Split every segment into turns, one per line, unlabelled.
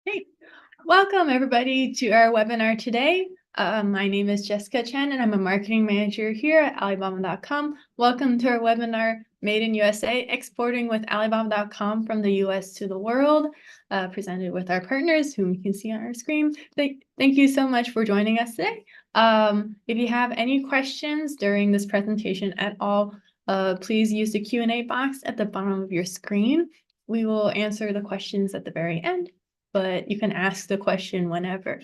Hey, welcome everybody to our webinar today. My name is Jessica Chen and I'm a marketing manager here at Alibaba.com. Welcome to our webinar, Made in USA, Exporting with Alibaba.com from the US to the world, presented with our partners, whom you can see on our screen. Thank you so much for joining us today. If you have any questions during this presentation at all, please use the Q&A box at the bottom of your screen. We will answer the questions at the very end, but you can ask the question whenever.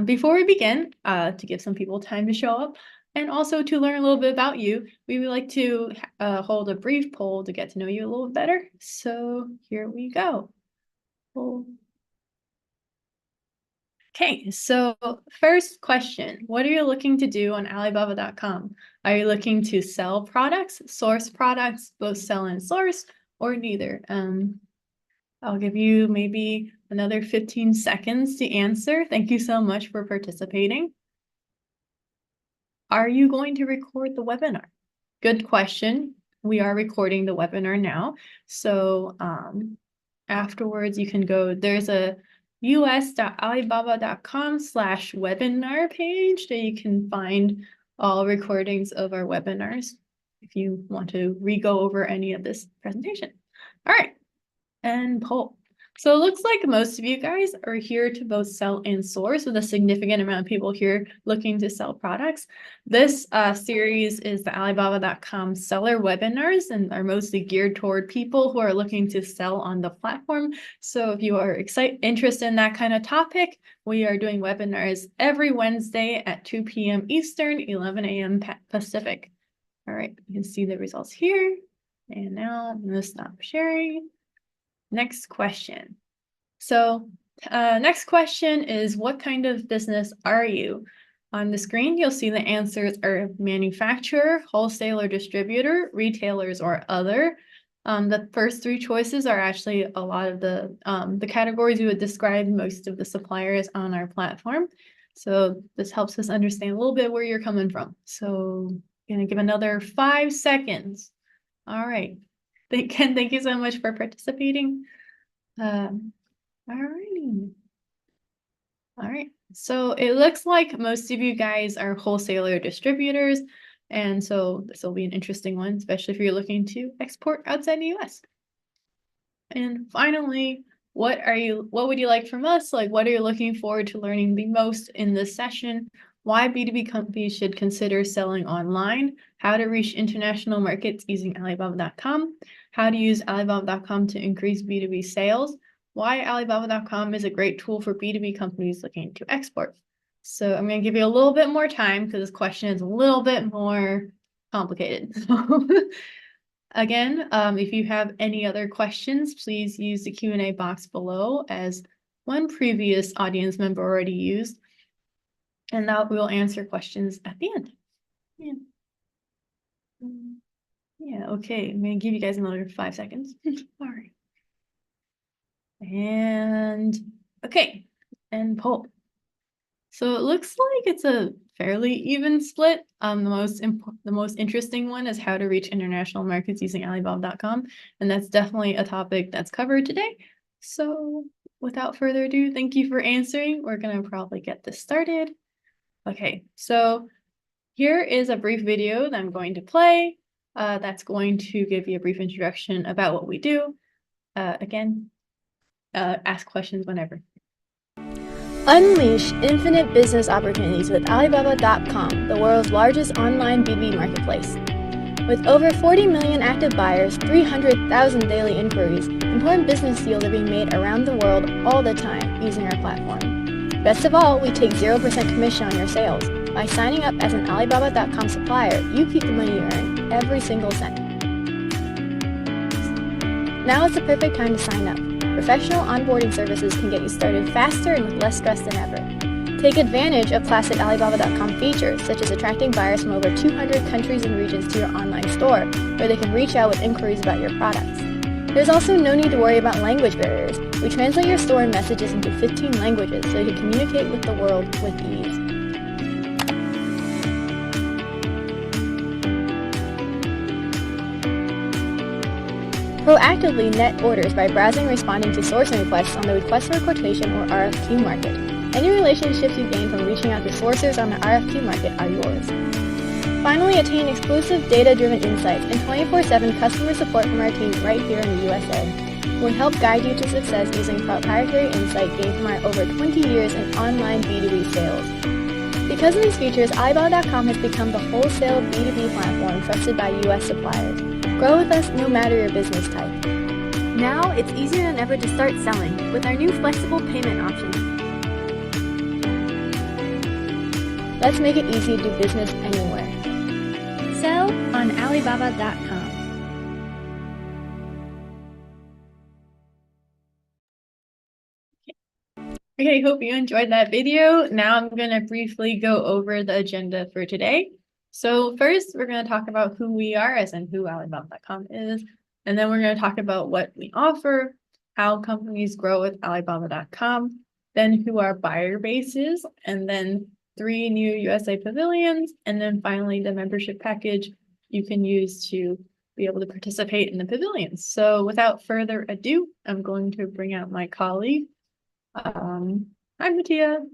Before we begin, to give some people time to show up, and also to learn a little bit about you, we would like to hold a brief poll to get to know you a little better. So here we go. Okay, so first question, what are you looking to do on Alibaba.com? Are you looking to sell products, source products, both sell and source, or neither? I'll give you maybe another 15 seconds to answer. Thank you so much for participating. Are you going to record the webinar? Good question. We are recording the webinar now. So afterwards, you can go, there's a us.alibaba.com/webinar page that you can find all recordings of our webinars if you want to re-go over any of this presentation. All right. And poll. So it looks like most of you guys are here to both sell and source, with a significant amount of people here looking to sell products. This series is the Alibaba.com seller webinars and are mostly geared toward people who are looking to sell on the platform. So if you are interested in that kind of topic, we are doing webinars every Wednesday at 2 p.m. Eastern, 11 a.m. Pacific. All right, you can see the results here. And now I'm going to stop sharing. Next question. So next question is, what kind of business are you? On the screen, you'll see the answers are manufacturer, wholesaler, distributor, retailers, or other. The first three choices are actually a lot of the categories we would describe most of the suppliers on our platform. So this helps us understand a little bit where you're coming from. So I'm going to give another 5 seconds. All right. Thank you so much for participating. All right. So it looks like most of you guys are wholesaler distributors, and so this will be an interesting one, especially if you're looking to export outside the US. And finally, what would you like from us? Like, what are you looking forward to learning the most in this session? Why B2B companies should consider selling online, how to reach international markets using Alibaba.com, how to use Alibaba.com to increase B2B sales, why Alibaba.com is a great tool for B2B companies looking to export. So I'm going to give you a little bit more time because this question is a little bit more complicated. Again, if you have any other questions, please use the Q&A box below, as one previous audience member already used. And now we will answer questions at the end. Yeah, okay. I'm going to give you guys another 5 seconds. All right. And okay, and poll. So it looks like it's a fairly even split. The most interesting one is how to reach international markets using Alibaba.com, and that's definitely a topic that's covered today. So without further ado, thank you for answering. We're gonna probably get this started. Okay, so here is a brief video that I'm going to play. That's going to give you a brief introduction about what we do. Again, ask questions whenever.
Unleash infinite business opportunities with Alibaba.com, the world's largest online B2B marketplace. With over 40 million active buyers, 300,000 daily inquiries, important business deals are being made around the world all the time using our platform. Best of all, we take 0% commission on your sales. By signing up as an Alibaba.com supplier, you keep the money you earn, every single cent. Now is the perfect time to sign up. Professional onboarding services can get you started faster and with less stress than ever. Take advantage of classic Alibaba.com features, such as attracting buyers from over 200 countries and regions to your online store, where they can reach out with inquiries about your products. There's also no need to worry about language barriers. We translate your store and messages into 15 languages so you can communicate with the world with ease. Proactively net orders by browsing and responding to sourcing requests on the request for quotation or RFQ market. Any relationships you gain from reaching out to sourcers on the RFQ market are yours. Finally, attain exclusive data-driven insights and 24/7 customer support from our team right here in the USA. We'll help guide you to success using proprietary insight gained from our over 20 years in online B2B sales. Because of these features, Alibaba.com has become the wholesale B2B platform trusted by US suppliers. Grow with us no matter your business type. Now, it's easier than ever to start selling with our new flexible payment options. Let's make it easy to do business anywhere. Sell on Alibaba.com.
Okay, hope you enjoyed that video. Now I'm going to briefly go over the agenda for today. So first, we're going to talk about who we are, as in who Alibaba.com is. And then we're going to talk about what we offer, how companies grow with Alibaba.com, then who our buyer base is, and then 3 new USA pavilions, and then finally the membership package you can use to be able to participate in the pavilions. So without further ado, I'm going to bring out my colleague. Hi, Mattia.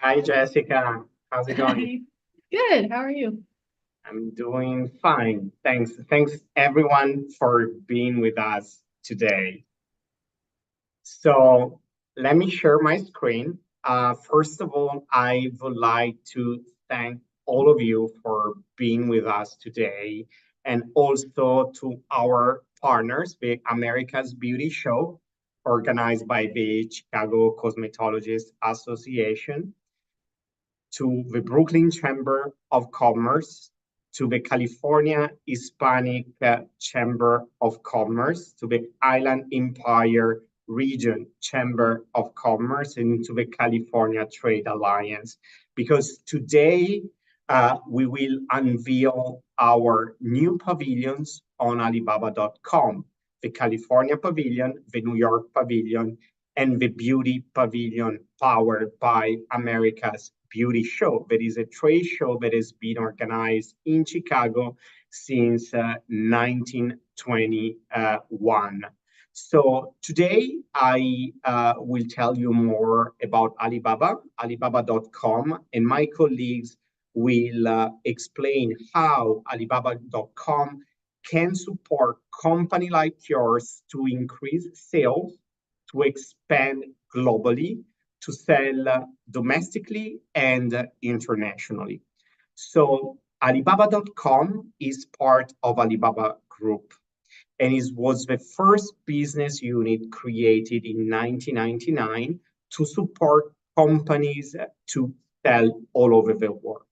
Hi, Jessica. How's it going?
Good. How are you?
I'm doing fine. Thanks. Thanks, everyone, for being with us today. So let me share my screen. First of all, I would like to thank all of you for being with us today, and also to our partners, the America's Beauty Show, organized by the Chicago Cosmetologists Association, to the Brooklyn Chamber of Commerce, to the California Hispanic Chamber of Commerce, to the Island Empire Region Chamber of Commerce, and to the California Trade Alliance. Because today we will unveil our new pavilions on Alibaba.com, the California Pavilion, the New York Pavilion, and the Beauty Pavilion powered by America's Beauty Show. That is a trade show that has been organized in Chicago since 1921. So today I will tell you more about Alibaba, Alibaba.com, and my colleagues will explain how Alibaba.com can support company like yours to increase sales, to expand globally, to sell domestically and internationally. So Alibaba.com is part of Alibaba Group, and it was the first business unit created in 1999 to support companies to sell all over the world.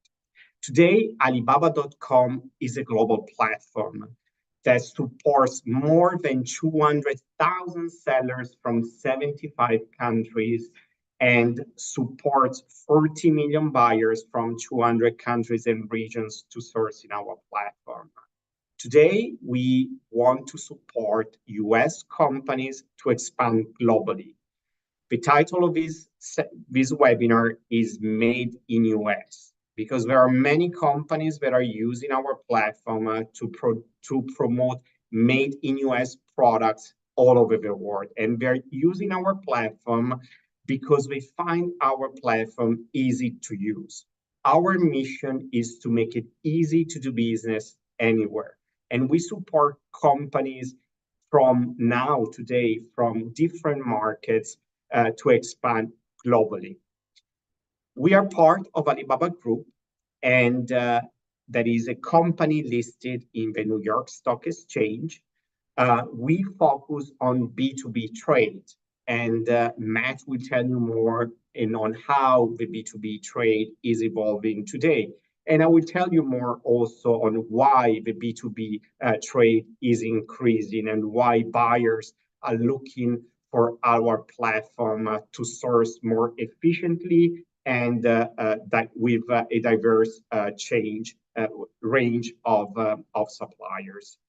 Today, Alibaba.com is a global platform that supports more than 200,000 sellers from 75 countries and supports 40 million buyers from 200 countries and regions to source in our platform. Today, we want to support US companies to expand globally. The title of this webinar is Made in US, because there are many companies that are using our platform to promote made in US products all over the world. And they're using our platform because they find our platform easy to use. Our mission is to make it easy to do business anywhere. And we support companies from today, from different markets to expand globally. We are part of Alibaba Group, and that is a company listed in the New York Stock Exchange. We focus on B2B trade, and Matt will tell you more on how the B2B trade is evolving today. And I will tell you more also on why the B2B trade is increasing and why buyers are looking for our platform to source more efficiently and that with a diverse range of suppliers.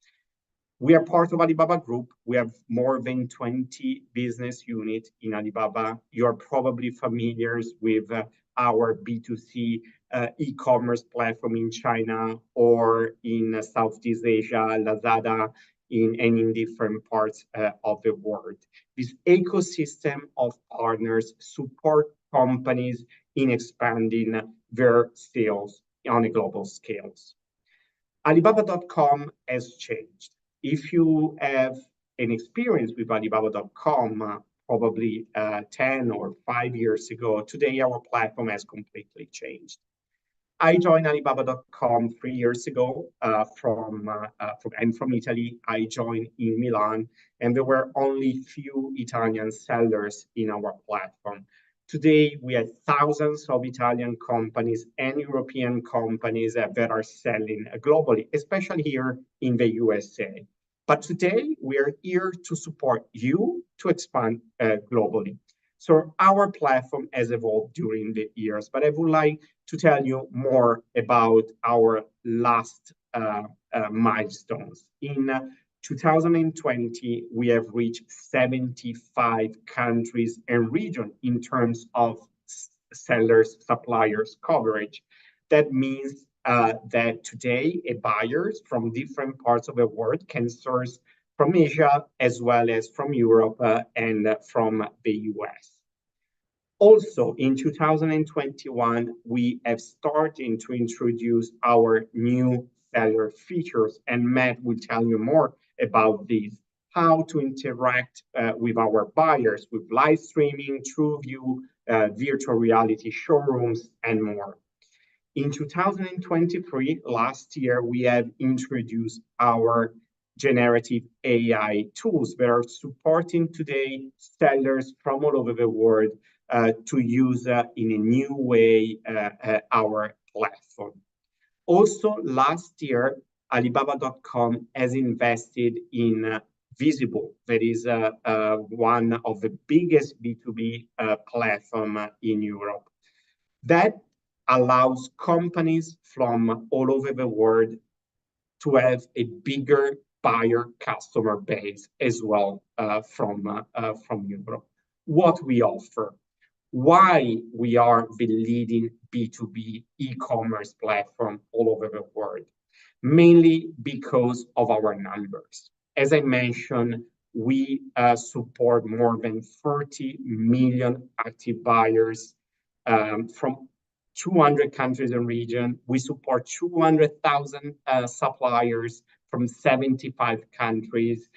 We are part of Alibaba Group. We have more than 20 business units in Alibaba. You're probably familiar with our B2C e-commerce platform in China or in Southeast Asia, Lazada, in different parts of the world. This ecosystem of partners support companies in expanding their sales on a global scale. Alibaba.com has changed. If you have an experience with Alibaba.com, probably 10 or 5 years ago, today our platform has completely changed. I joined Alibaba.com 3 years ago from Italy. I joined in Milan, and there were only few Italian sellers in our platform. Today, we have thousands of Italian companies and European companies that are selling globally, especially here in the USA. But today, we are here to support you to expand globally. So our platform has evolved during the years, but I would like to tell you more about our last milestones. In 2020, we have reached 75 countries and regions in terms of sellers, suppliers coverage. That means that today, buyers from different parts of the world can source from Asia as well as from Europe and from the US. Also, in 2021, we have started to introduce our new seller features, and Matt will tell you more about these, how to interact with our buyers with live streaming, TrueView, virtual reality showrooms, and more. In 2023, last year, we have introduced our generative AI tools that are supporting today sellers from all over the world to use in a new way our platform. Also, last year, Alibaba.com has invested in Visible, that is one of the biggest B2B platform in Europe. That allows companies from all over the world to have a bigger buyer customer base as well from Europe. What we offer, why we are the leading B2B e-commerce platform all over the world, mainly because of our numbers. As I mentioned, we support more than 30 million active buyers from 200 countries and regions. We support 200,000 suppliers from 75 countries.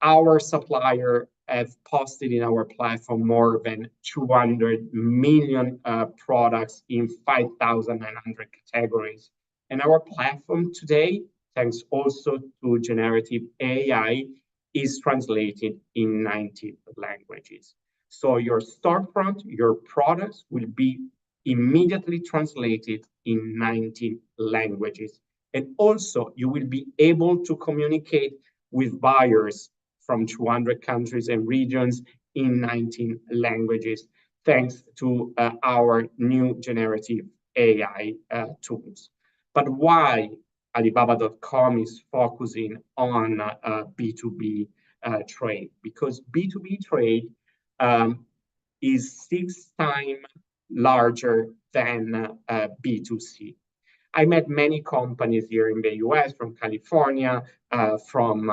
Our supplier have posted in our platform more than 200 million products in 5,900 categories. And our platform today, thanks also to generative AI, is translated in 90 languages. So your storefront, your products will be immediately translated in 90 languages. And also you will be able to communicate with buyers from 200 countries and regions in 19 languages, thanks to our new generative AI tools. But why Alibaba.com is focusing on B2B trade? Because B2B trade is 6 times larger than B2C. I met many companies here in the US, from California, from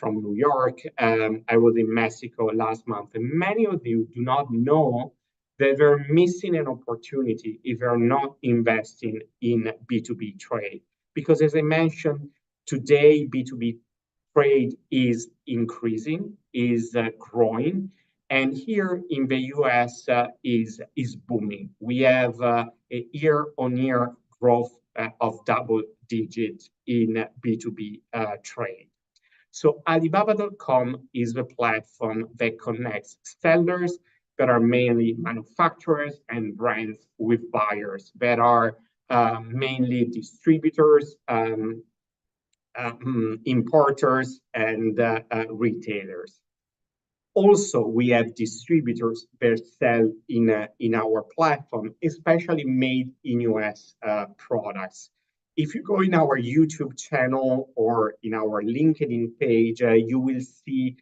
New York. I was in Mexico last month, and many of you do not know that they're missing an opportunity if they're not investing in B2B trade. Because as I mentioned, today B2B trade is increasing, is growing, and here in the US is booming. We have a year-on-year growth of double digits in B2B trade. So Alibaba.com is the platform that connects sellers that are mainly manufacturers and brands with buyers that are mainly distributors, importers, and retailers. Also, we have distributors that sell in our platform, especially made in US products. If you go in our YouTube channel or in our LinkedIn page, you will see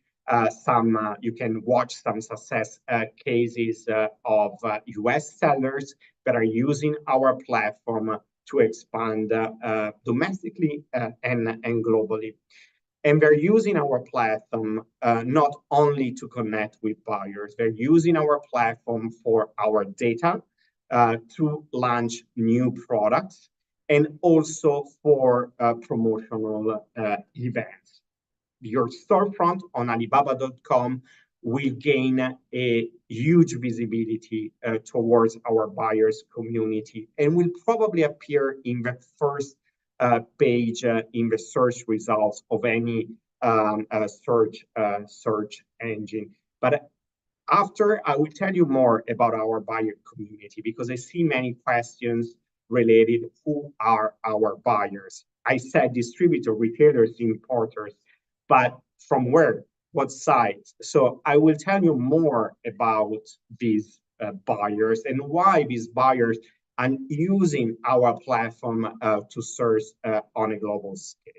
you can watch some success cases of US sellers that are using our platform to expand domestically and globally. And they're using our platform not only to connect with buyers, they're using our platform for our data to launch new products and also for promotional events. Your storefront on Alibaba.com will gain a huge visibility towards our buyers community and will probably appear in the first page in the search results of any search engine. But after, I will tell you more about our buyer community because I see many questions related who are our buyers. I said distributor, retailers, importers, but from where, what sites? So I will tell you more about these buyers and why these buyers are using our platform to search on a global scale.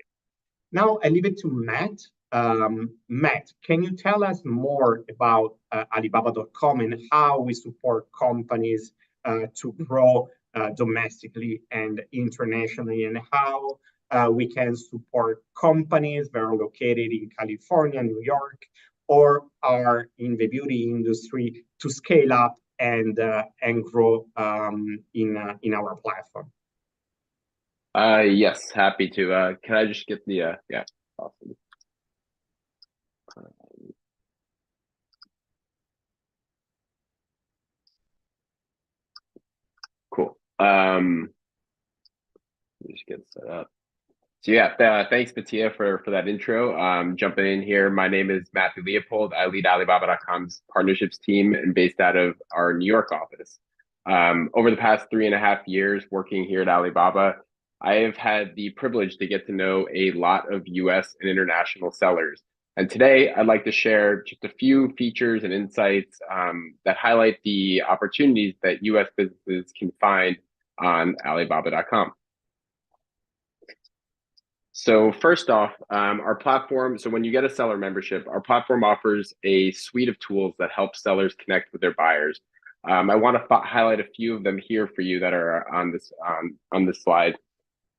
Now I leave it to Matt. Matt, can you tell us more about Alibaba.com and how we support companies to grow domestically and internationally, and how we can support companies that are located in California, New York, or are in the beauty industry to scale up and grow in our platform?
Yes, happy to. Can I just get the yeah, awesome. Cool. Just get set up. So yeah, thanks Mattia for that intro. Jumping in here, my name is Matthew Leopold. I lead Alibaba.com's partnerships team and based out of our New York office. Over the past 3.5 years working here at Alibaba, I have had the privilege to get to know a lot of US and international sellers. And today I'd like to share just a few features and insights that highlight the opportunities that US businesses can find on Alibaba.com. So first off, our platform, so when you get a seller membership, our platform offers a suite of tools that help sellers connect with their buyers. I want to highlight a few of them here for you that are on this slide.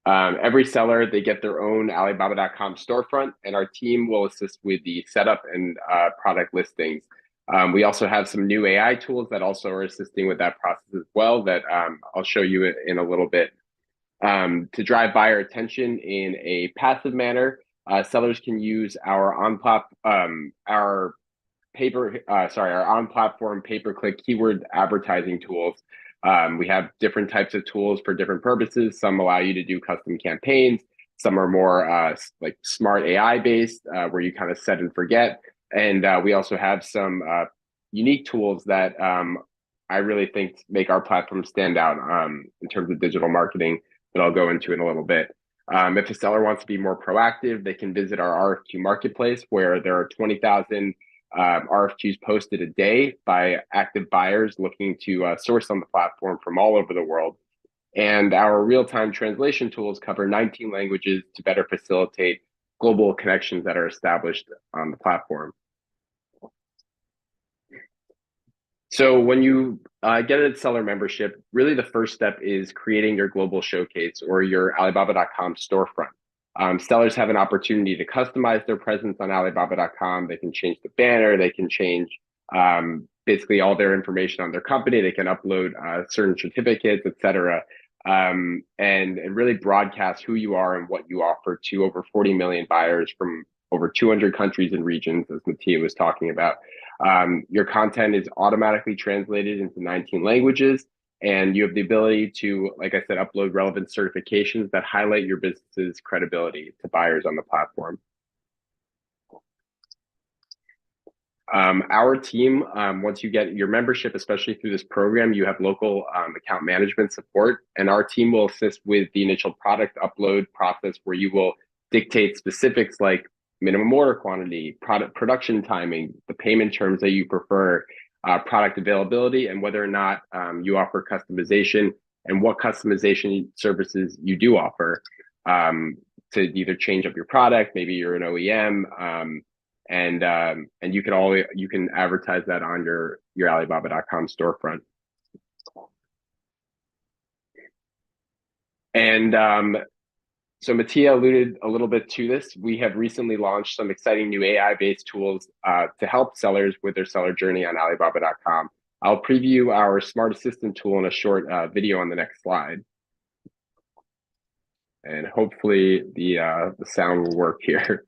Every seller, they get their own Alibaba.com storefront, and our team will assist with the setup and product listings. We also have some new AI tools that also are assisting with that process as well that I'll show you in a little bit. To drive buyer attention in a passive manner, sellers can use our on-platform pay-per-click keyword advertising tools. We have different types of tools for different purposes. Some allow you to do custom campaigns. Some are more like smart AI based, where you kind of set and forget. And we also have some unique tools that I really think make our platform stand out in terms of digital marketing that I'll go into in a little bit. If a seller wants to be more proactive, they can visit our RFQ marketplace where there are 20,000 RFQs posted a day by active buyers looking to source on the platform from all over the world. And our real-time translation tools cover 19 languages to better facilitate global connections that are established on the platform. So when you get a seller membership, really the first step is creating your global showcase or your Alibaba.com storefront. Sellers have an opportunity to customize their presence on Alibaba.com. They can change the banner, they can change basically all their information on their company, they can upload certain certificates, etc. And really broadcast who you are and what you offer to over 40 million buyers from over 200 countries and regions, as Mattia was talking about. Your content is automatically translated into 19 languages, and you have the ability to, like I said, upload relevant certifications that highlight your business's credibility to buyers on the platform. Our team, once you get your membership, especially through this program, you have local account management support, and our team will assist with the initial product upload process where you will dictate specifics like minimum order quantity, product production timing, the payment terms that you prefer, product availability, and whether or not you offer customization and what customization services you do offer to either change up your product, maybe you're an OEM, and you can advertise that on your Alibaba.com storefront. And So Mattia alluded a little bit to this. We have recently launched some exciting new AI-based tools to help sellers with their seller journey on Alibaba.com. I'll preview our Smart Assistant tool in a short video on the next slide. And hopefully the sound will work here.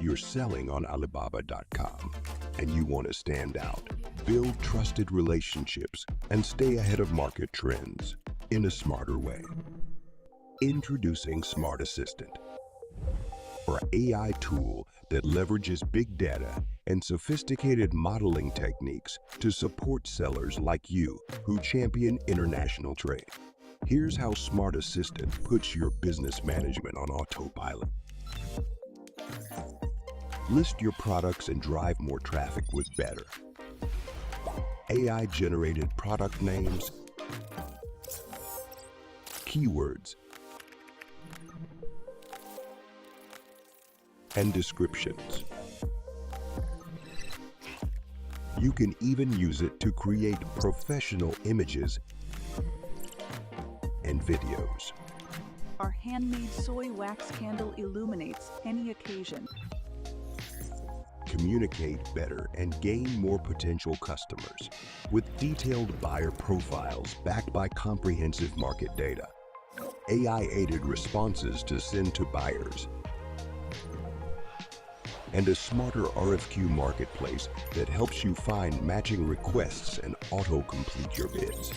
You're selling on Alibaba.com and you want to stand out, build trusted relationships, and stay ahead of market trends in a smarter way. Introducing Smart Assistant, our AI tool that leverages big data and sophisticated modeling techniques to support sellers like you who champion international trade. Here's how Smart Assistant puts your business management on autopilot. List your products and drive more traffic with better AI-generated product names, keywords, and descriptions. You can even use it to create professional images and videos.
Our handmade soy wax candle illuminates any occasion.
Communicate better and gain more potential customers with detailed buyer profiles backed by comprehensive market data, AI-aided responses to send to buyers, and a smarter RFQ marketplace that helps you find matching requests and auto-complete your bids.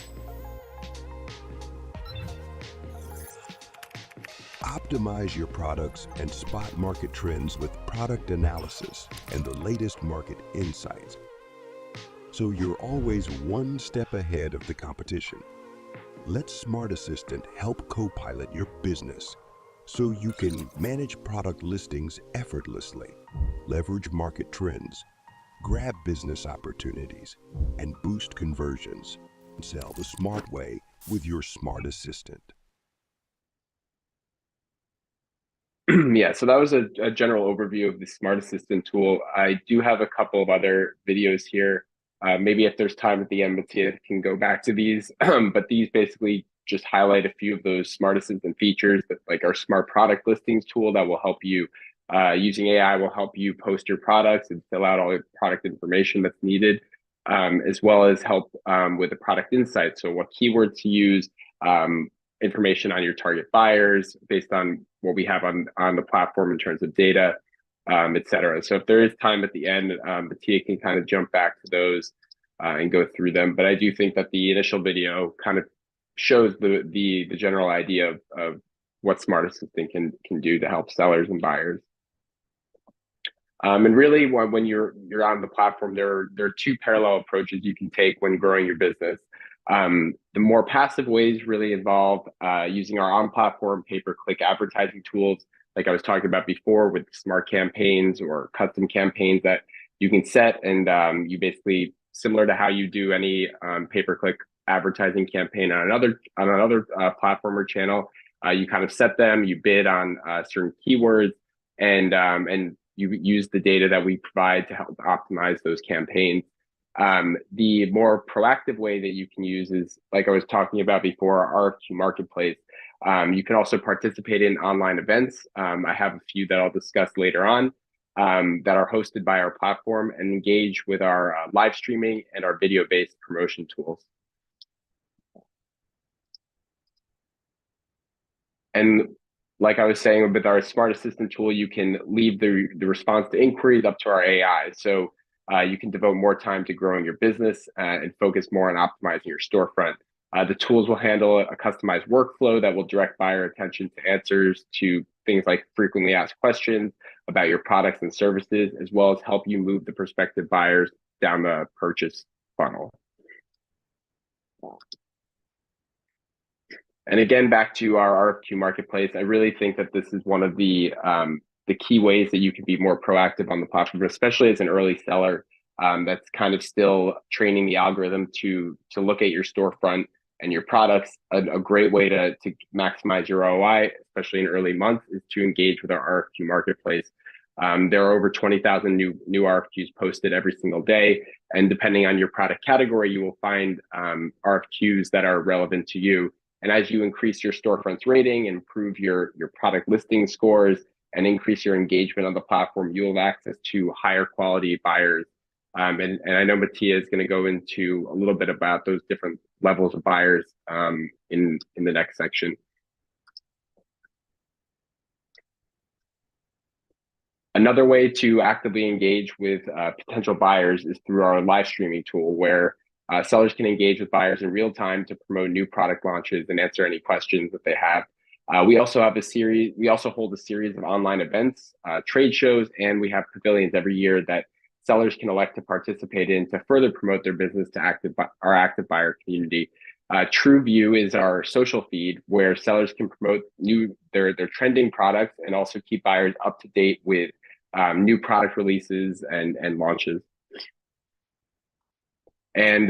Optimize your products and spot market trends with product analysis and the latest market insights, so you're always one step ahead of the competition. Let Smart Assistant help co-pilot your business so you can manage product listings effortlessly, leverage market trends, grab business opportunities, and boost conversions. Sell the smart way with your Smart Assistant.
Yeah, so that was a general overview of the Smart Assistant tool. I do have a couple of other videos here. Maybe if there's time at the end, Mattia can go back to these. But these basically just highlight a few of those Smart Assistant features, that, like our Smart Product Listings tool that will help you, using AI, will help you post your products and fill out all the product information that's needed, as well as help with the product insights. So what keywords to use, information on your target buyers based on what we have on the platform in terms of data, et cetera. So if there is time at the end, Mattia can kind of jump back to those and go through them. But I do think that the initial video kind of shows the general idea of what Smart Assistant can do to help sellers and buyers. And really, when you're on the platform, there are two parallel approaches you can take when growing your business. The more passive ways really involve using our on-platform pay-per-click advertising tools, like I was talking about before, with smart campaigns or custom campaigns that you can set, and you basically, similar to how you do any pay-per-click advertising campaign on another platform or channel, you kind of set them, you bid on certain keywords, and you use the data that we provide to help optimize those campaigns. The more proactive way that you can use is, like I was talking about before, our RFQ marketplace. You can also participate in online events. I have a few that I'll discuss later on that are hosted by our platform, and engage with our live streaming and our video-based promotion tools. And like I was saying, with our Smart Assistant tool, you can leave the response to inquiries up to our AI. So you can devote more time to growing your business and focus more on optimizing your storefront. The tools will handle a customized workflow that will direct buyer attention to answers to things like frequently asked questions about your products and services, as well as help you move the prospective buyers down the purchase funnel. And again, back to our RFQ marketplace, I really think that this is one of the key ways that you can be more proactive on the platform, especially as an early seller that's kind of still training the algorithm to look at your storefront and your products. A great way to maximize your ROI, especially in early months, is to engage with our RFQ marketplace. There are over 20,000 new RFQs posted every single day. And depending on your product category, you will find RFQs that are relevant to you. And as you increase your storefront's rating, improve your product listing scores, and increase your engagement on the platform, you will have access to higher quality buyers. And I know Mattia is going to go into a little bit about those different levels of buyers in the next section. Another way to actively engage with potential buyers is through our live streaming tool, where sellers can engage with buyers in real time to promote new product launches and answer any questions that they have. We also hold a series of online events, trade shows, and we have pavilions every year that sellers can elect to participate in to further promote their business to our active buyer community. TrueView is our social feed where sellers can promote their trending products and also keep buyers up to date with new product releases and launches. And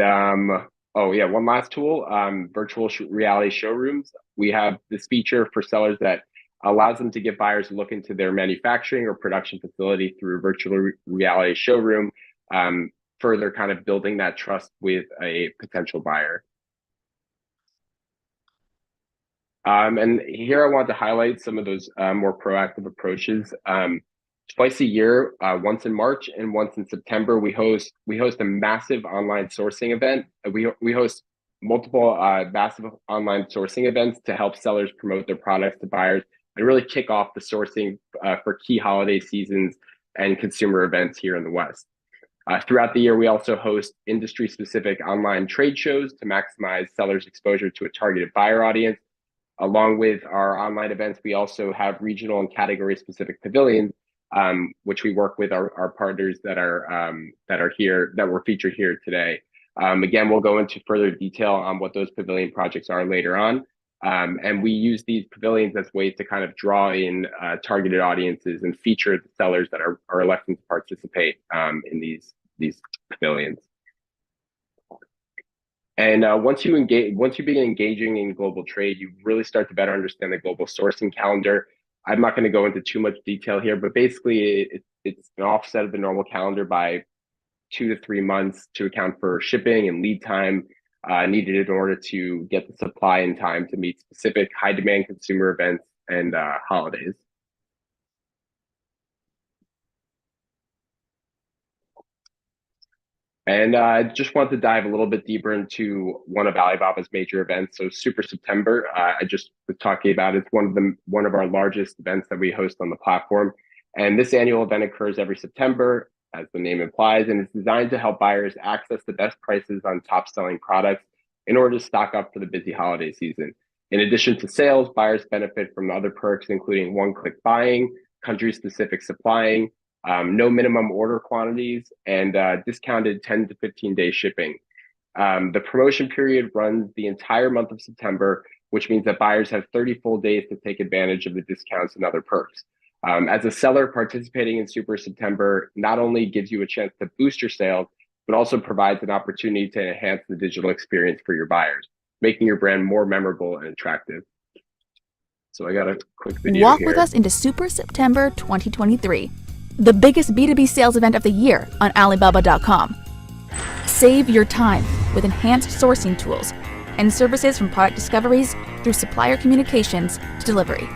one last tool, virtual reality showrooms. We have this feature for sellers that allows them to get buyers to look into their manufacturing or production facility through a virtual reality showroom, further kind of building that trust with a potential buyer. And here I want to highlight some of those more proactive approaches. Twice a year, once in March and once in September, we host a massive online sourcing event. We host multiple massive online sourcing events to help sellers promote their products to buyers and really kick off the sourcing for key holiday seasons and consumer events here in the West. Throughout the year, we also host industry-specific online trade shows to maximize sellers' exposure to a targeted buyer audience. Along with our online events, we also have regional and category-specific pavilions, which we work with our partners that are here, that were featured here today. Again, we'll go into further detail on what those pavilion projects are later on. And we use these pavilions as ways to kind of draw in targeted audiences and feature the sellers that are electing to participate in these pavilions. And once you begin engaging in global trade, you really start to better understand the global sourcing calendar. I'm not going to go into too much detail here, but basically it's an offset of the normal calendar by 2 to 3 months to account for shipping and lead time needed in order to get the supply in time to meet specific high demand consumer events and holidays. And I just want to dive a little bit deeper into one of Alibaba's major events. So Super September, I just was talking about, it's one of our largest events that we host on the platform. And this annual event occurs every September, as the name implies, and it's designed to help buyers access the best prices on top selling products in order to stock up for the busy holiday season. In addition to sales, buyers benefit from other perks, including one-click buying, country-specific supplying, no minimum order quantities, and discounted 10 to 15-day shipping. The promotion period runs the entire month of September, which means that buyers have 30 full days to take advantage of the discounts and other perks. As a seller, participating in Super September not only gives you a chance to boost your sales, but also provides an opportunity to enhance the digital experience for your buyers, making your brand more memorable and attractive. So I got a quick video
Walk
here.
with us into Super September 2023, the biggest B2B sales event of the year on Alibaba.com. Save your time with enhanced sourcing tools and services from product discoveries through supplier communications to delivery,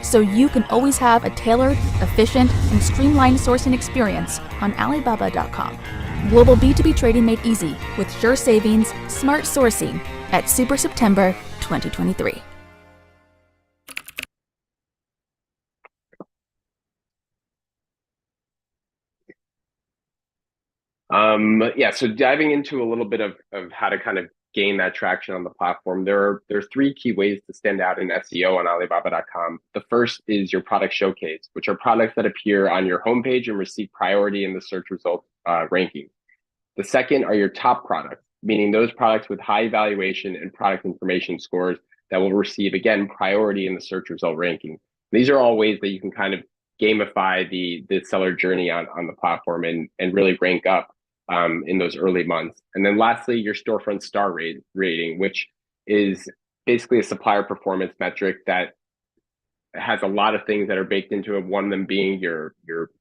so you can always have a tailored, efficient, and streamlined sourcing experience on Alibaba.com. Global B2B trading made easy with sure savings, smart sourcing at Super September 2023.
So diving into a little bit of how to kind of gain that traction on the platform, there are 3 key ways to stand out in SEO on Alibaba.com. The first is your product showcase, which are products that appear on your homepage and receive priority in the search result ranking. The second are your top products, meaning those products with high evaluation and product information scores that will receive, again, priority in the search result ranking. These are all ways that you can kind of gamify the seller journey on the platform and really rank up in those early months. And then lastly, your storefront star rating, which is basically a supplier performance metric that has a lot of things that are baked into it. One of them being your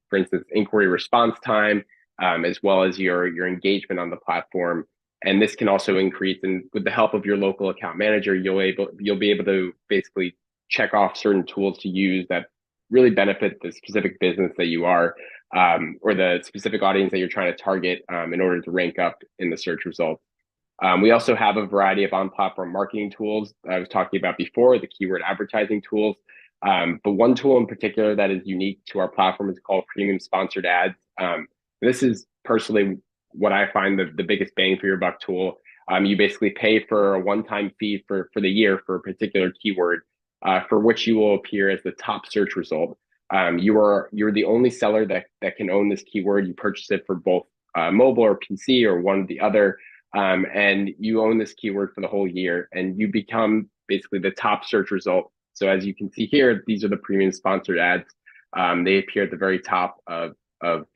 for instance, inquiry response time, as well as your engagement on the platform. And this can also increase, and with the help of your local account manager, you'll be able to basically check off certain tools to use that really benefit the specific business that you are, or the specific audience that you're trying to target, in order to rank up in the search results. We also have a variety of on-platform marketing tools I was talking about before, the keyword advertising tools. But one tool in particular that is unique to our platform is called Premium Sponsored Ads. This is personally what I find the biggest bang for your buck tool. You basically pay for a one-time fee for the year for a particular keyword, for which you will appear as the top search result. You're the only seller that can own this keyword. You purchase it for both mobile or PC or one or the other, and you own this keyword for the whole year, and you become basically the top search result. So as you can see here, these are the premium sponsored ads. They appear at the very top of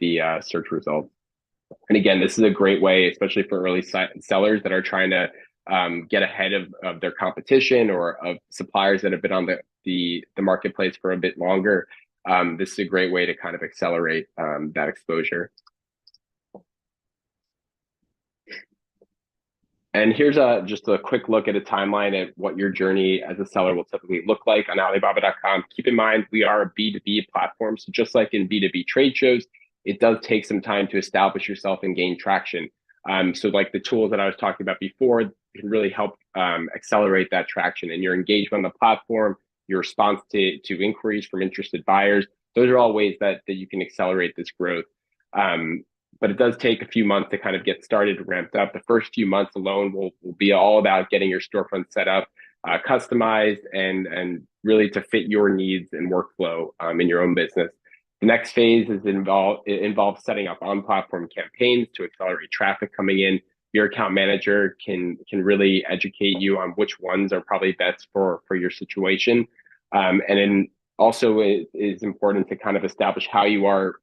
the search results. And again, this is a great way, especially for early sellers that are trying to get ahead of their competition or of suppliers that have been on the marketplace for a bit longer. This is a great way to kind of accelerate that exposure. And here's just a quick look at a timeline at what your journey as a seller will typically look like on Alibaba.com. Keep in mind, we are a B2B platform. So just like in B2B trade shows, it does take some time to establish yourself and gain traction. So like the tools that I was talking about before can really help accelerate that traction, and your engagement on the platform, your response to inquiries from interested buyers. Those are all ways that you can accelerate this growth. But it does take a few months to kind of get started, ramped up. The first few months alone will be all about getting your storefront set up, customized, and really to fit your needs and workflow in your own business. The next phase involves setting up on-platform campaigns to accelerate traffic coming in. Your account manager can really educate you on which ones are probably best for your situation. And then also, it is important to kind of establish how you are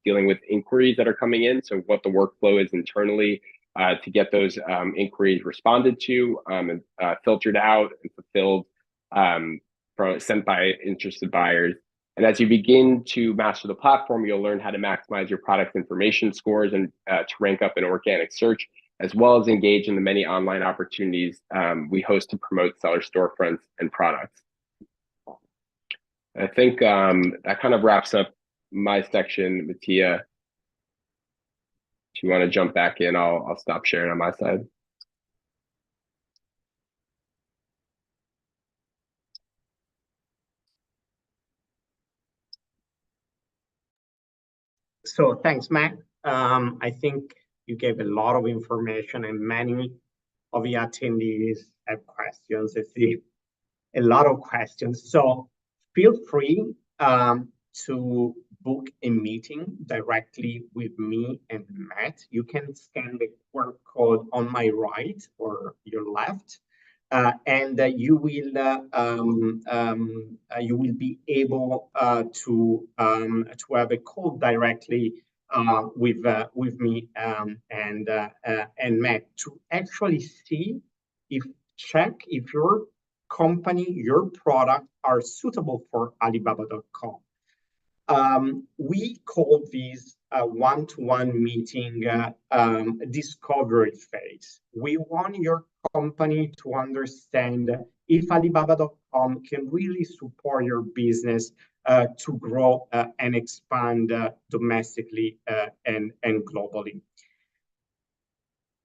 dealing with inquiries that are coming in. So what the workflow is internally to get those inquiries responded to, and filtered out and fulfilled, sent by interested buyers. And as you begin to master the platform, you'll learn how to maximize your product information scores and to rank up in organic search, as well as engage in the many online opportunities we host to promote seller storefronts and products. I think that kind of wraps up my section. Mattia, if you want to jump back in, I'll stop sharing on my side.
So thanks, Matt. I think you gave a lot of information, and many of the attendees have questions. I see a lot of questions. So feel free to book a meeting directly with me and Matt. You can scan the QR code on my right or your left, and you will be able to have a call directly with me and Matt to actually see check if your company, your product are suitable for Alibaba.com. We call this a one-to-one meeting discovery phase. We want your company to understand if Alibaba.com can really support your business to grow and expand domestically and globally.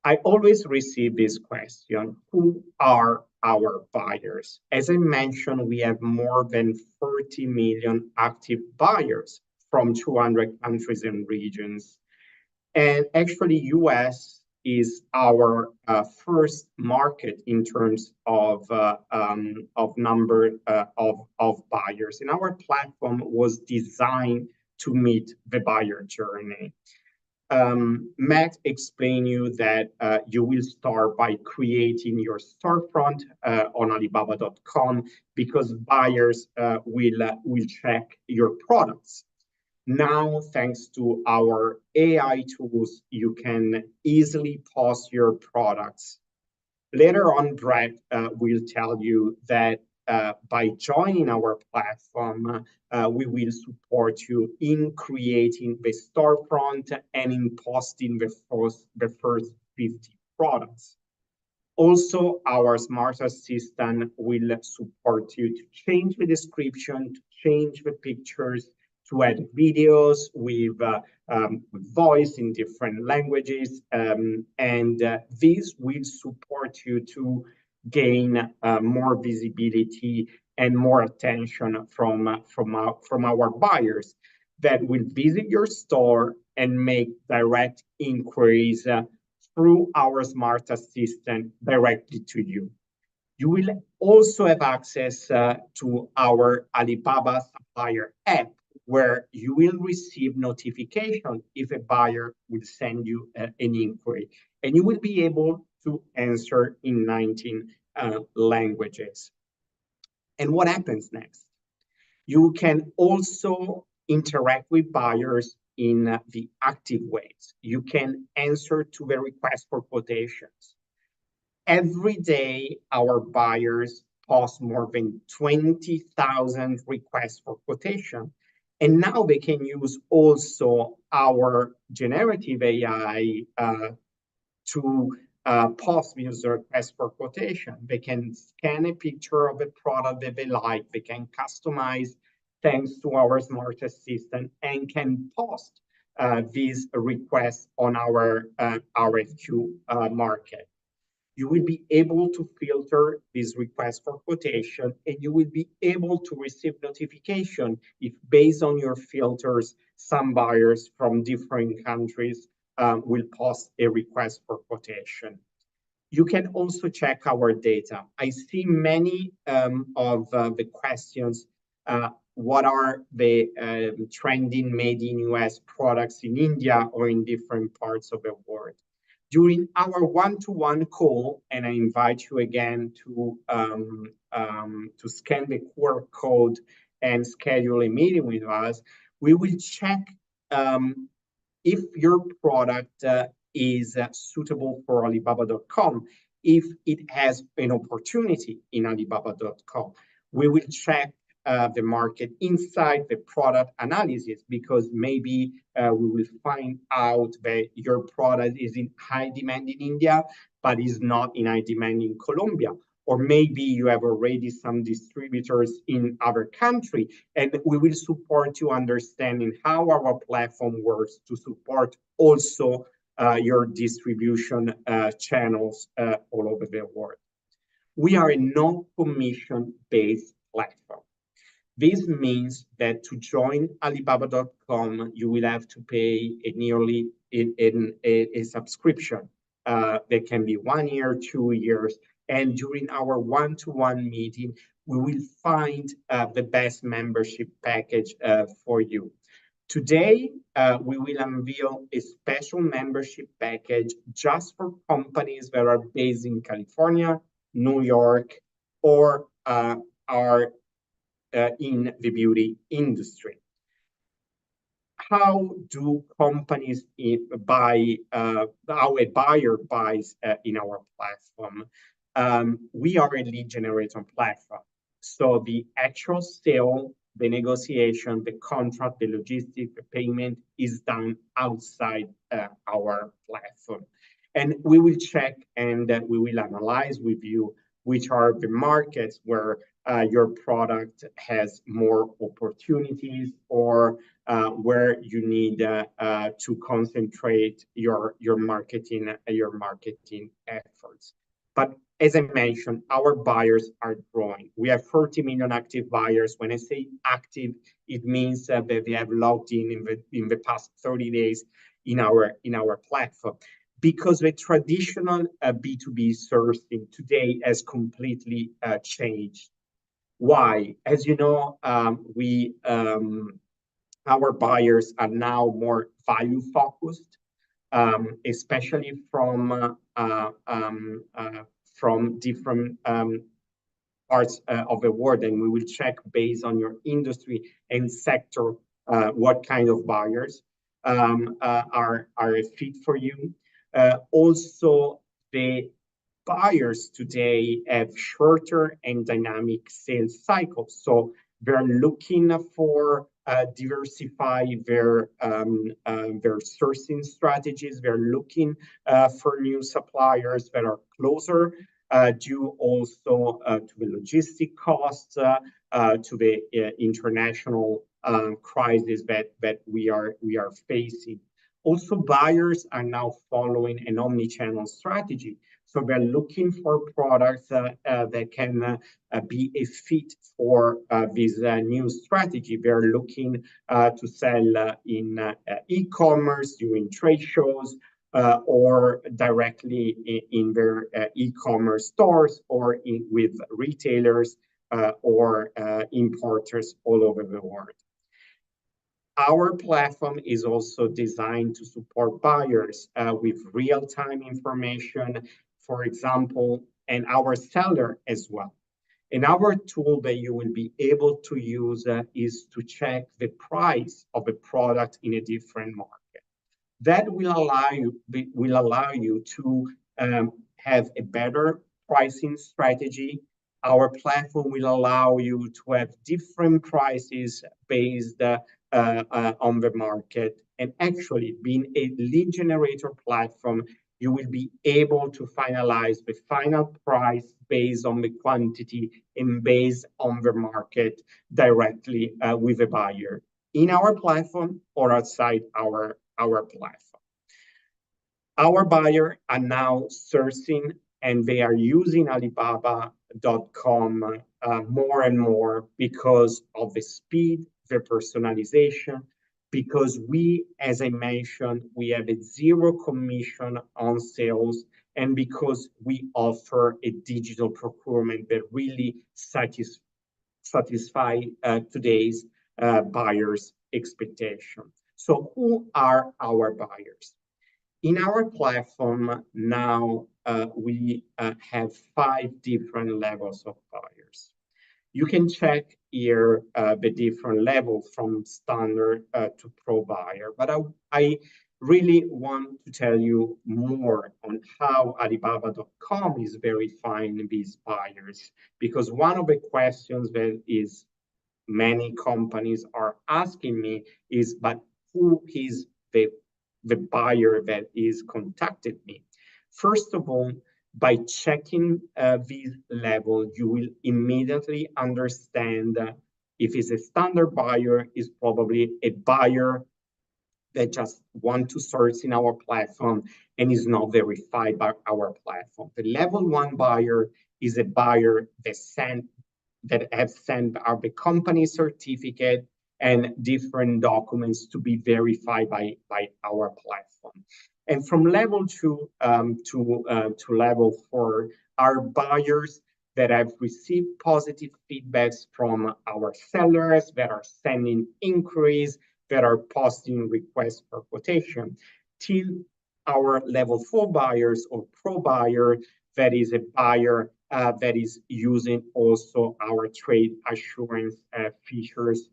I always receive this question: who are our buyers? As I mentioned, we have more than 30 million active buyers from 200 countries and regions. And actually, US is our first market in terms of number of buyers. And our platform was designed to meet the buyer journey. Matt explained you that you will start by creating your storefront on Alibaba.com because buyers will check your products. Now, thanks to our AI tools, you can easily post your products. Later on, Brett will tell you that by joining our platform, we will support you in creating the storefront and in posting the first 50 products. Also, our smart assistant will support you to change the description, to change the pictures, to add videos with voice in different languages, and this will support you to gain more visibility and more attention from our buyers that will visit your store and make direct inquiries through our smart assistant directly to you. You will also have access to our Alibaba supplier app, where you will receive notification if a buyer will send you an inquiry, and you will be able to answer in 19 languages. And what happens next? You can also interact with buyers in the active ways. You can answer to the request for quotations. Every day, our buyers post more than 20,000 requests for quotation. And now they can use also our generative AI to post user requests for quotation. They can scan a picture of a product that they like. They can customize thanks to our smart assistant and can post these requests on our RFQ market. You will be able to filter these requests for quotation, and you will be able to receive notification if, based on your filters, some buyers from different countries will post a request for quotation. You can also check our data. I see many of the questions. What are the trending made in US products in India or in different parts of the world? During our one-to-one call, and I invite you again to scan the QR code and schedule a meeting with us, we will check if your product is suitable for Alibaba.com, if it has an opportunity in Alibaba.com. We will check the market insight, the product analysis, because maybe we will find out that your product is in high demand in India, but is not in high demand in Colombia. Or maybe you have already some distributors in other countries, and we will support you understanding how our platform works to support also your distribution channels all over the world. We are a no-commission-based platform. This means that to join Alibaba.com, you will have to pay a subscription that can be 1 year, 2 years. And during our one-to-one meeting, we will find the best membership package for you. Today, we will unveil a special membership package just for companies that are based in California, New York, or are in the beauty industry. How do companies buy, how a buyer buys in our platform? We are a lead generation platform. So the actual sale, the negotiation, the contract, the logistics, the payment is done outside our platform. And we will check and we will analyze with you which are the markets where your product has more opportunities or where you need to concentrate your marketing efforts. But as I mentioned, our buyers are growing. We have 30 million active buyers. When I say active, it means that they have logged in the past 30 days in our platform. Because the traditional B2B sourcing today has completely changed. Why? As you know, our buyers are now more value focused, especially from different parts of the world, and we will check based on your industry and sector what kind of buyers are a fit for you. Also, the buyers today have shorter and dynamic sales cycles. So they're looking for diversify their sourcing strategies. They're looking for new suppliers that are closer, due also to the logistic costs, to the international crisis that we are facing. Also, buyers are now following an omni-channel strategy. So they're looking for products that can be a fit for this new strategy. They're looking to sell in e-commerce, during trade shows, or directly in their e-commerce stores, or with retailers or importers all over the world. Our platform is also designed to support buyers with real-time information, for example, and our seller as well. And our tool that you will be able to use is to check the price of a product in a different market. That will allow you to have a better pricing strategy. Our platform will allow you to have different prices based on the market. And actually, being a lead generator platform, you will be able to finalize the final price based on the quantity and based on the market directly with the buyer in our platform or outside our platform. Our buyers are now sourcing and they are using Alibaba.com more and more because of the speed, the personalization, because we, as I mentioned, we have a zero commission on sales, and because we offer a digital procurement that really satisfy today's buyers' expectation. So who are our buyers? In our platform now, we have 5 different levels of buyers. You can check here the different levels from standard to pro buyer, but I really want to tell you more on how Alibaba.com is verifying these buyers, because one of the questions that is many companies are asking me is, but who is the buyer that is contacted me? First of all, by checking this level, you will immediately understand if it's a standard buyer, is probably a buyer that just want to search in our platform and is not verified by our platform. The level 1 buyer is a buyer that have sent the company certificate and different documents to be verified by our platform. And from level 2 to level 4 are buyers that have received positive feedbacks from our sellers, that are sending inquiries, that are posting requests for quotation, till our level 4 buyers or pro buyer, that is a buyer that is using also our trade assurance features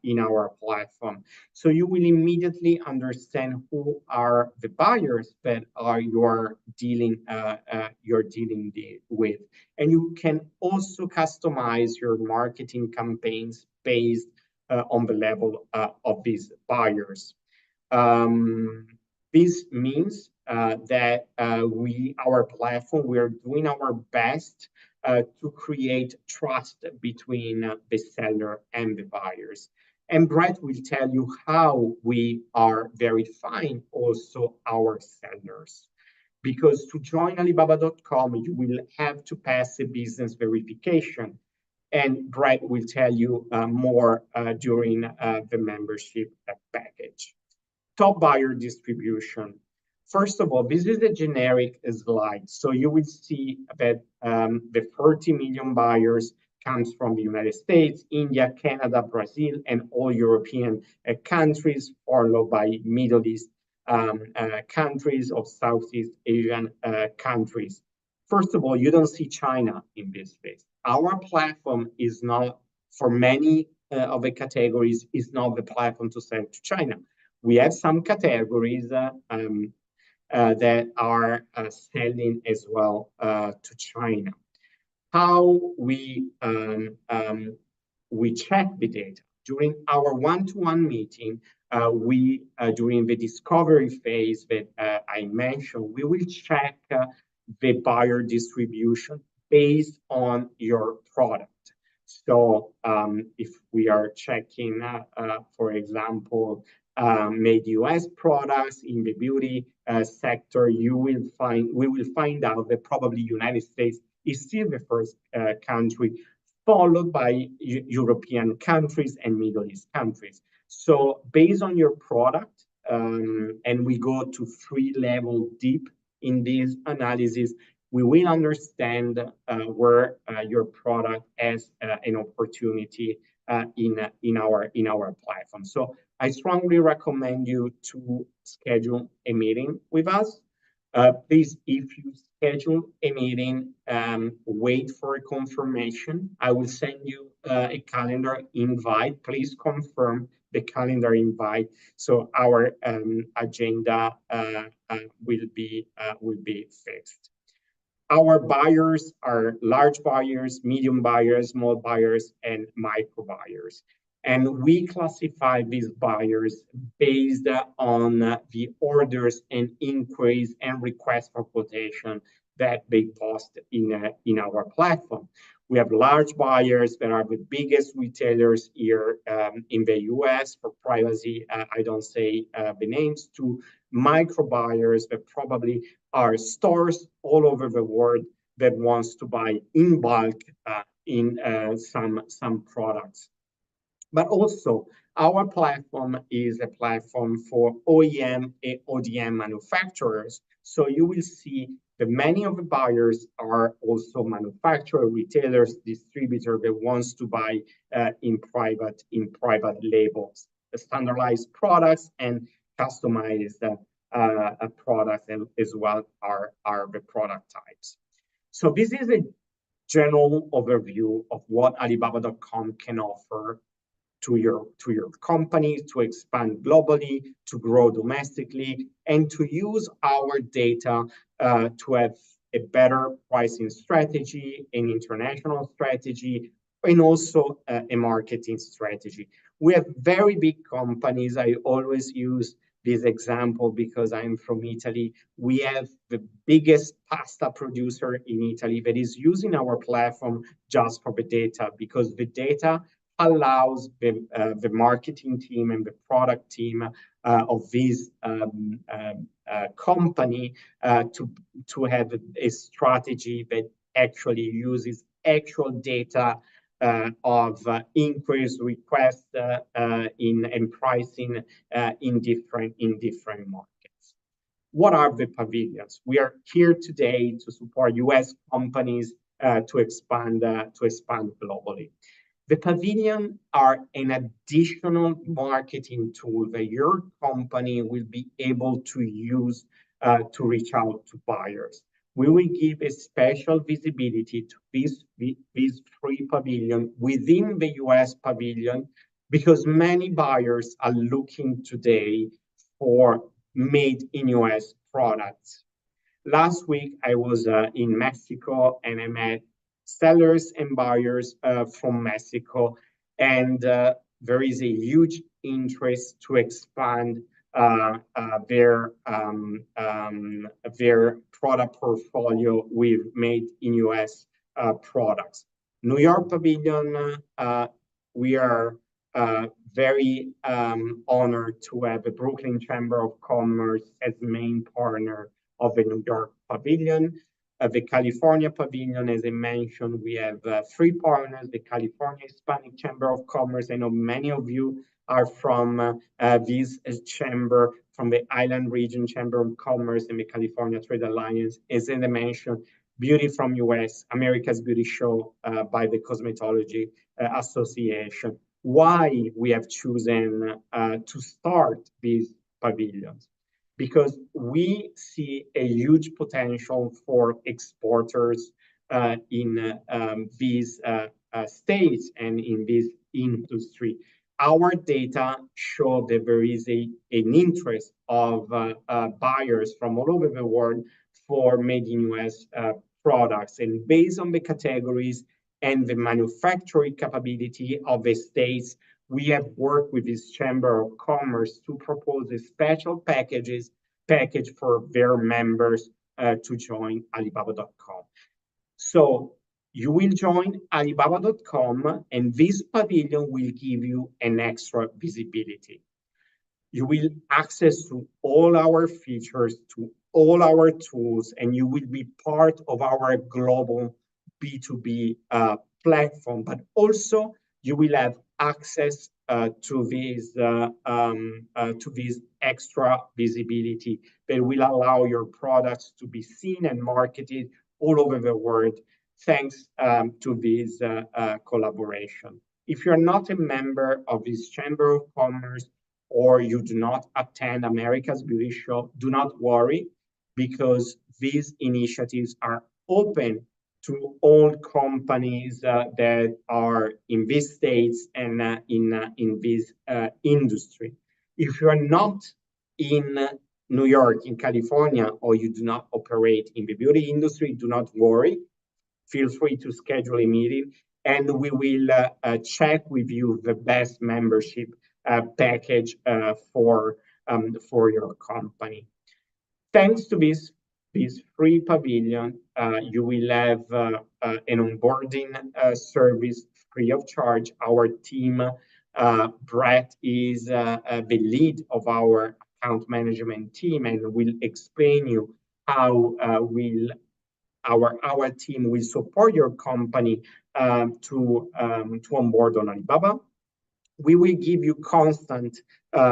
in our platform. So you will immediately understand who are the buyers that are you're dealing with, and you can also customize your marketing campaigns based on the level of these buyers. This means that our platform, we are doing our best to create trust between the seller and the buyers. And Brett will tell you how we are verifying also our sellers. Because to join Alibaba.com, you will have to pass a business verification. And Brett will tell you more during the membership package. Top buyer distribution. First of all, this is a generic slide. So you will see that the 30 million buyers comes from the United States, India, Canada, Brazil, and all European countries, followed by Middle East countries of Southeast Asian countries. First of all, you don't see China in this list. Our platform is not, for many of the categories, is not the platform to sell to China. We have some categories that are selling as well to China. How we check the data during our one-to-one meeting. During the discovery phase that I mentioned, we will check the buyer distribution based on your product. So if we are checking, for example, made US products in the beauty sector, we will find out that probably United States is still the first country, followed by European countries and Middle East countries. So based on your product, and we go to 3-level deep in this analysis, we will understand where your product has an opportunity in our platform. So I strongly recommend you to schedule a meeting with us. Please, if you schedule a meeting, wait for a confirmation. I will send you a calendar invite. Please confirm the calendar invite so our agenda will be fixed. Our buyers are large buyers, medium buyers, small buyers, and micro buyers. And we classify these buyers based on the orders and inquiries and requests for quotation that they post in our platform. We have large buyers that are the biggest retailers here in the US. For privacy, I don't say the names. To micro buyers that probably are stores all over the world that wants to buy in bulk in some products. But also, our platform is a platform for OEM and ODM manufacturers. So you will see that many of the buyers are also manufacturers, retailers, distributors that wants to buy in private labels, standardized products and customized products as well are the product types. So this is a general overview of what Alibaba.com can offer to your company, to expand globally, to grow domestically, and to use our data to have a better pricing strategy, an international strategy, and also a marketing strategy. We have very big companies. I always use this example because I'm from Italy. We have the biggest pasta producer in Italy that is using our platform just for the data, because the data allows the marketing team and the product team of this company to have a strategy that actually uses actual data of inquiries, requests, and pricing in different markets. What are the pavilions? We are here today to support US companies to expand globally. The pavilion are an additional marketing tool that your company will be able to use to reach out to buyers. We will give a special visibility to these 3 pavilions within the US pavilion, because many buyers are looking today for made in US products. Last week, I was in Mexico and I met sellers and buyers from Mexico, and there is a huge interest to expand their product portfolio with made in US products. New York Pavilion, we are very honored to have the Brooklyn Chamber of Commerce as main partner of the New York Pavilion. The California Pavilion, as I mentioned, we have 3 partners, the California Hispanic Chamber of Commerce. I know many of you are from this chamber, from the Island Region Chamber of Commerce and the California Trade Alliance. As I mentioned, Beauty from US, America's Beauty Show by the Cosmetology Association. Why we have chosen to start these pavilions? Because we see a huge potential for exporters in these states and in this industry. our data show that there is an interest of buyers from all over the world for made in US products. And based on the categories and the manufacturing capability of the states, we have worked with this Chamber of Commerce to propose a special package for their members to join Alibaba.com. So you will join Alibaba.com, and this pavilion will give you an extra visibility. You will access to all our features, to all our tools, and you will be part of our global B2B platform. But also, you will have access to this extra visibility that will allow your products to be seen and marketed all over the world, thanks to this collaboration. If you're not a member of this Chamber of Commerce, or you do not attend America's Beauty Show, do not worry, because these initiatives are open to all companies that are in these states and in this industry. If you are not in New York, in California, or you do not operate in the beauty industry, do not worry. Feel free to schedule a meeting, and we will check with you the best membership package for your company. Thanks to this free pavilion, you will have an onboarding service free of charge. Our team, Brett is the lead of our account management team, and will explain you how our team will support your company to onboard on Alibaba. We will give you constant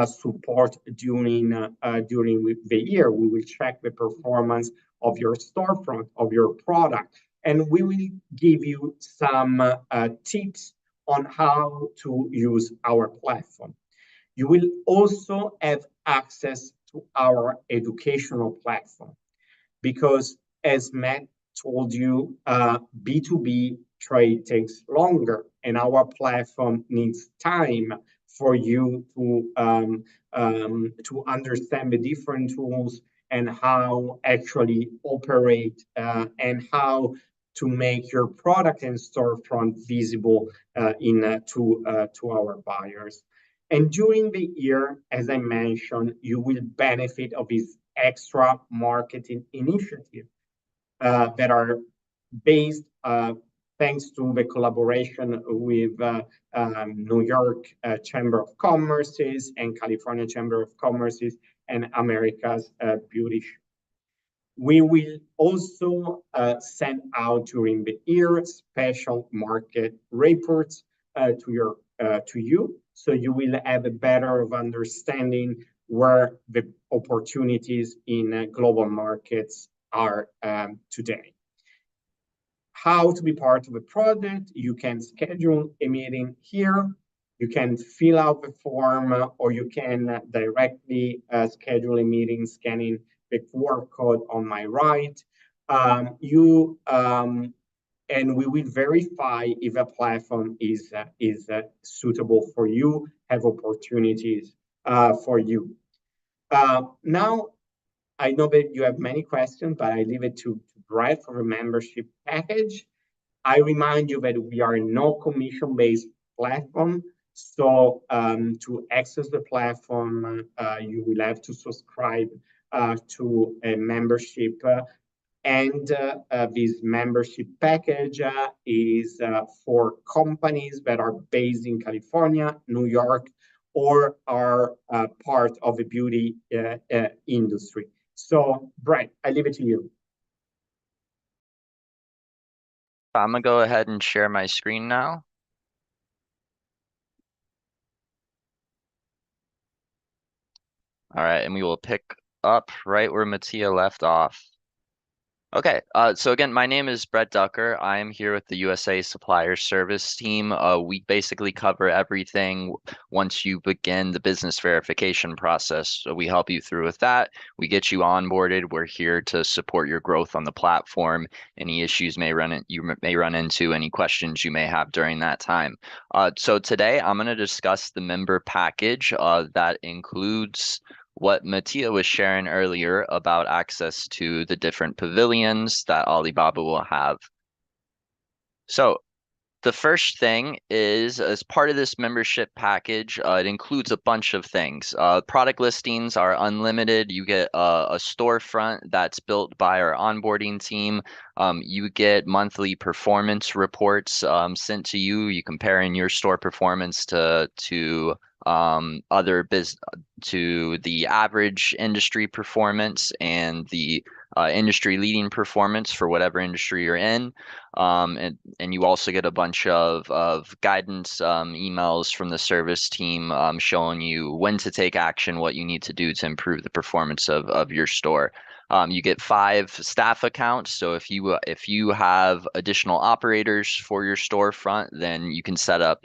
support during the year. We will check the performance of your storefront, of your product, and we will give you some tips on how to use our platform. You will also have access to our educational platform, because as Matt told you, B2B trade takes longer, and our platform needs time for you to understand the different tools and how actually operate and how to make your product and storefront visible to our buyers. And during the year, as I mentioned, you will benefit of this extra marketing initiative that are based thanks to the collaboration with New York Chamber of Commerce and California Chamber of Commerce and America's Beauty Show. We will also send out during the year special market reports to you, so you will have a better understanding where the opportunities in global markets are today. How to be part of the project? You can schedule a meeting here. You can fill out the form, or you can directly schedule a meeting scanning the QR code on my right. And we will verify if a platform is suitable for you, have opportunities for you. Now, I know that you have many questions, but I leave it to Brett for the membership package. I remind you that we are a no commission-based platform. So to access the platform, you will have to subscribe to a membership. And this membership package is for companies that are based in California, New York, or are part of the beauty industry. So, Brett, I leave it to you.
I'm gonna go ahead and share my screen now. All right, and we will pick up right where Mattia left off. Okay, so again, my name is Brett Ducker. I am here with the USA Supplier Service team. We basically cover everything once you begin the business verification process. So we help you through with that. We get you onboarded. We're here to support your growth on the platform. Any issues you may run into, any questions you may have during that time. So today I'm going to discuss the member package that includes what Mattia was sharing earlier about access to the different pavilions that Alibaba will have. So the first thing is, as part of this membership package, it includes a bunch of things. Product listings are unlimited. You get a storefront that's built by our onboarding team. You get monthly performance reports sent to you. You comparing your store performance to to the average industry performance and the industry leading performance for whatever industry you're in. And you also get a bunch of guidance emails from the service team showing you when to take action, what you need to do to improve the performance of your store. You get 5 staff accounts. So if you have additional operators for your storefront, then you can set up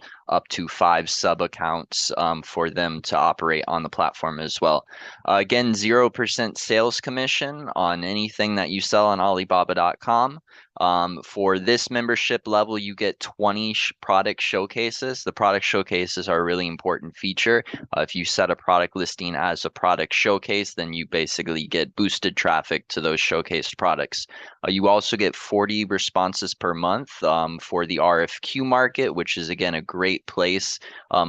to 5 sub accounts for them to operate on the platform as well. Again, 0% sales commission on anything that you sell on Alibaba.com. For this membership level, you get 20 product showcases. The product showcases are a really important feature. If you set a product listing as a product showcase, then you basically get boosted traffic to those showcased products. You also get 40 responses per month for the RFQ market, which is again a great place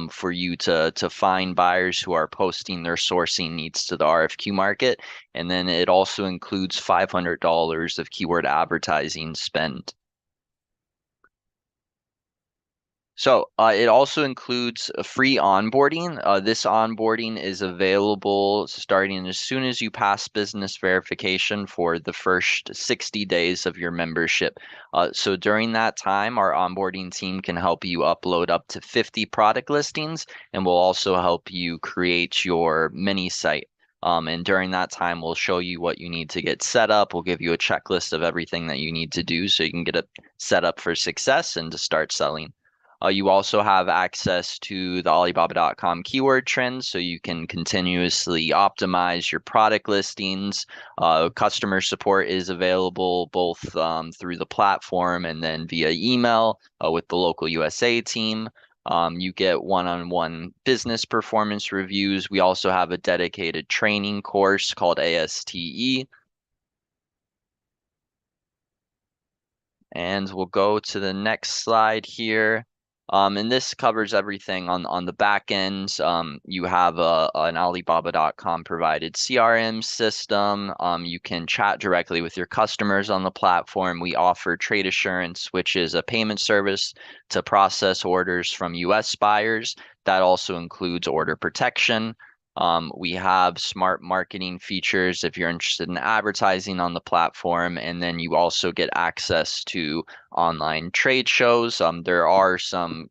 for you to find buyers who are posting their sourcing needs to the RFQ market. And then it also includes $500 of keyword advertising spend. So it also includes a free onboarding. This onboarding is available starting as soon as you pass business verification for the first 60 days of your membership. So during that time, our onboarding team can help you upload up to 50 product listings, and we'll also help you create your mini site. And during that time, we'll show you what you need to get set up. We'll give you a checklist of everything that you need to do so you can get it set up for success and to start selling. You also have access to the Alibaba.com keyword trends, so you can continuously optimize your product listings. Customer support is available both through the platform and then via email with the local USA team. You get one-on-one business performance reviews. We also have a dedicated training course called ASTE. And we'll go to the next slide here. And this covers everything on the back end. You have an Alibaba.com provided CRM system. You can chat directly with your customers on the platform. We offer Trade Assurance, which is a payment service to process orders from US buyers. That also includes order protection. We have smart marketing features if you're interested in advertising on the platform, and then you also get access to online trade shows. There are some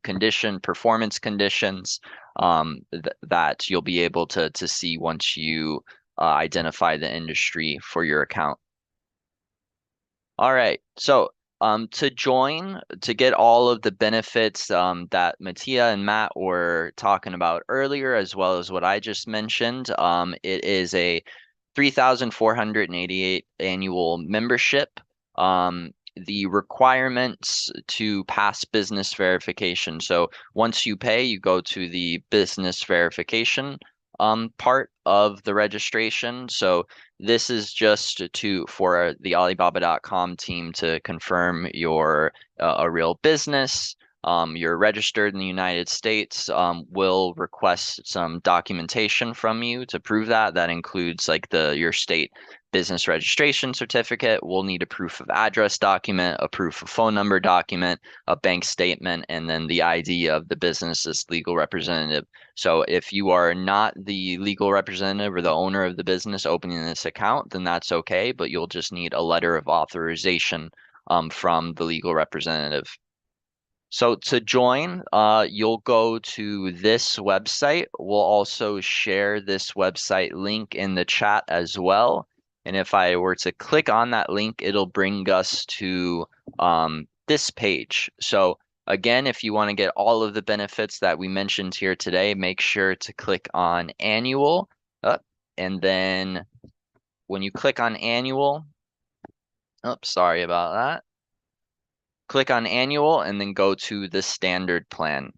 performance conditions that you'll be able to see once you identify the industry for your account. All right, so to join, to get all of the benefits that Mattia and Matt were talking about earlier, as well as what I just mentioned, it is a 3,488 annual membership. The requirements to pass business verification. So once you pay, you go to the business verification part of the registration. So this is just for the Alibaba.com team to confirm you're a real business. You're registered in the United States. Will request some documentation from you to prove that. That includes like your state business registration certificate. We'll need a proof of address document, a proof of phone number document, a bank statement, and then the ID of the business's legal representative. So if you are not the legal representative or the owner of the business opening this account, then that's okay, but you'll just need a letter of authorization from the legal representative. So to join, you'll go to this website. We'll also share this website link in the chat as well. And if I were to click on that link, it'll bring us to this page. So again, if you want to get all of the benefits that we mentioned here today, make sure to click on annual. And then when you click on annual, sorry about that. Click on annual and then go to the standard plan.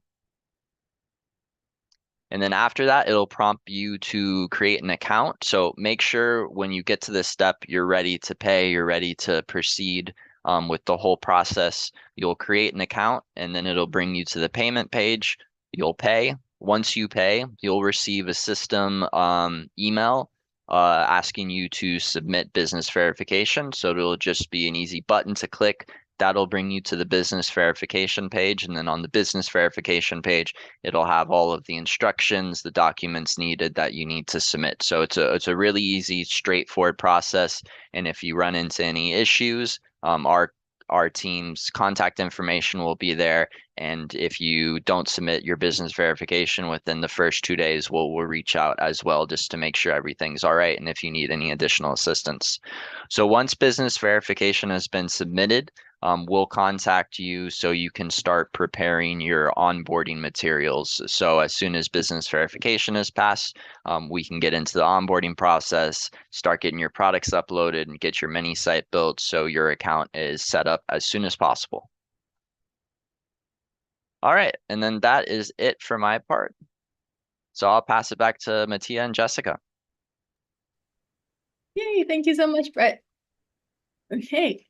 And then after that, it'll prompt you to create an account. So make sure when you get to this step, you're ready to pay, you're ready to proceed with the whole process. You'll create an account and then it'll bring you to the payment page. You'll pay. Once you pay, you'll receive a system email asking you to submit business verification. So it'll just be an easy button to click. That'll bring you to the business verification page. And then on the business verification page, it'll have all of the instructions, the documents needed that you need to submit. So it's a really easy, straightforward process. And if you run into any issues, our team's contact information will be there. And if you don't submit your business verification within the first 2 days, we'll reach out as well just to make sure everything's all right and if you need any additional assistance. So once business verification has been submitted, we'll contact you so you can start preparing your onboarding materials. So as soon as business verification is passed, we can get into the onboarding process, start getting your products uploaded and get your mini site built so your account is set up as soon as possible. All right, and then that is it for my part. So I'll pass it back to Mattia and Jessica.
Yay, thank you so much, Brett. Okay.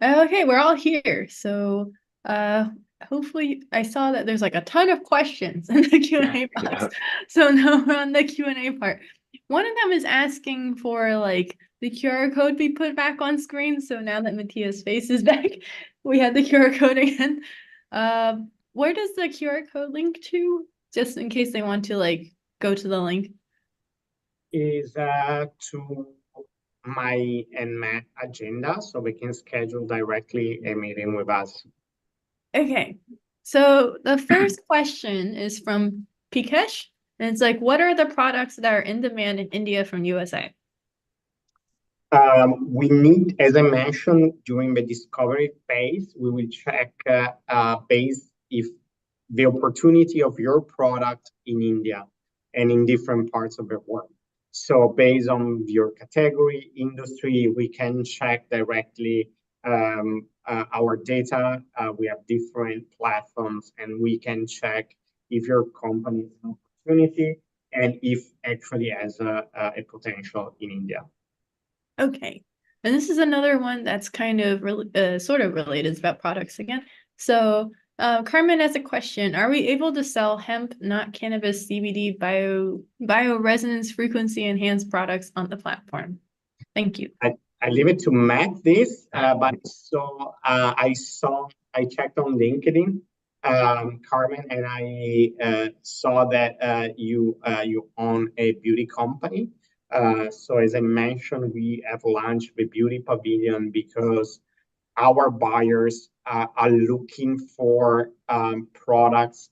Okay, we're all here. So hopefully I saw that there's like a ton of questions in the Q&A box. So now we're on the Q&A part. One of them is asking for like the QR code be put back on screen. So now that Mattia's face is back, we have the QR code again. Where does the QR code link to? Just in case they want to like go to the link.
Is to my and Matt agenda, so we can schedule directly a meeting with us.
Okay, so the first question is from Pikesh, and it's like, what are the products that are in demand in India from USA?
We need, as I mentioned, during the discovery phase, we will check base if the opportunity of your product in India and in different parts of the world. So based on your category, industry, we can check directly our data. We have different platforms and we can check if your company has an opportunity and if actually has a potential in India.
Okay, and this is another one that's kind of sort of related. It's about products again. So Carmen has a question. Are we able to sell hemp, not cannabis, CBD, bioresonance, frequency enhanced products on the platform? Thank you.
I leave it to Matt this, but so I checked on LinkedIn, Carmen, and I saw that you own a beauty company. So as I mentioned, we have launched the Beauty Pavilion because our buyers are looking for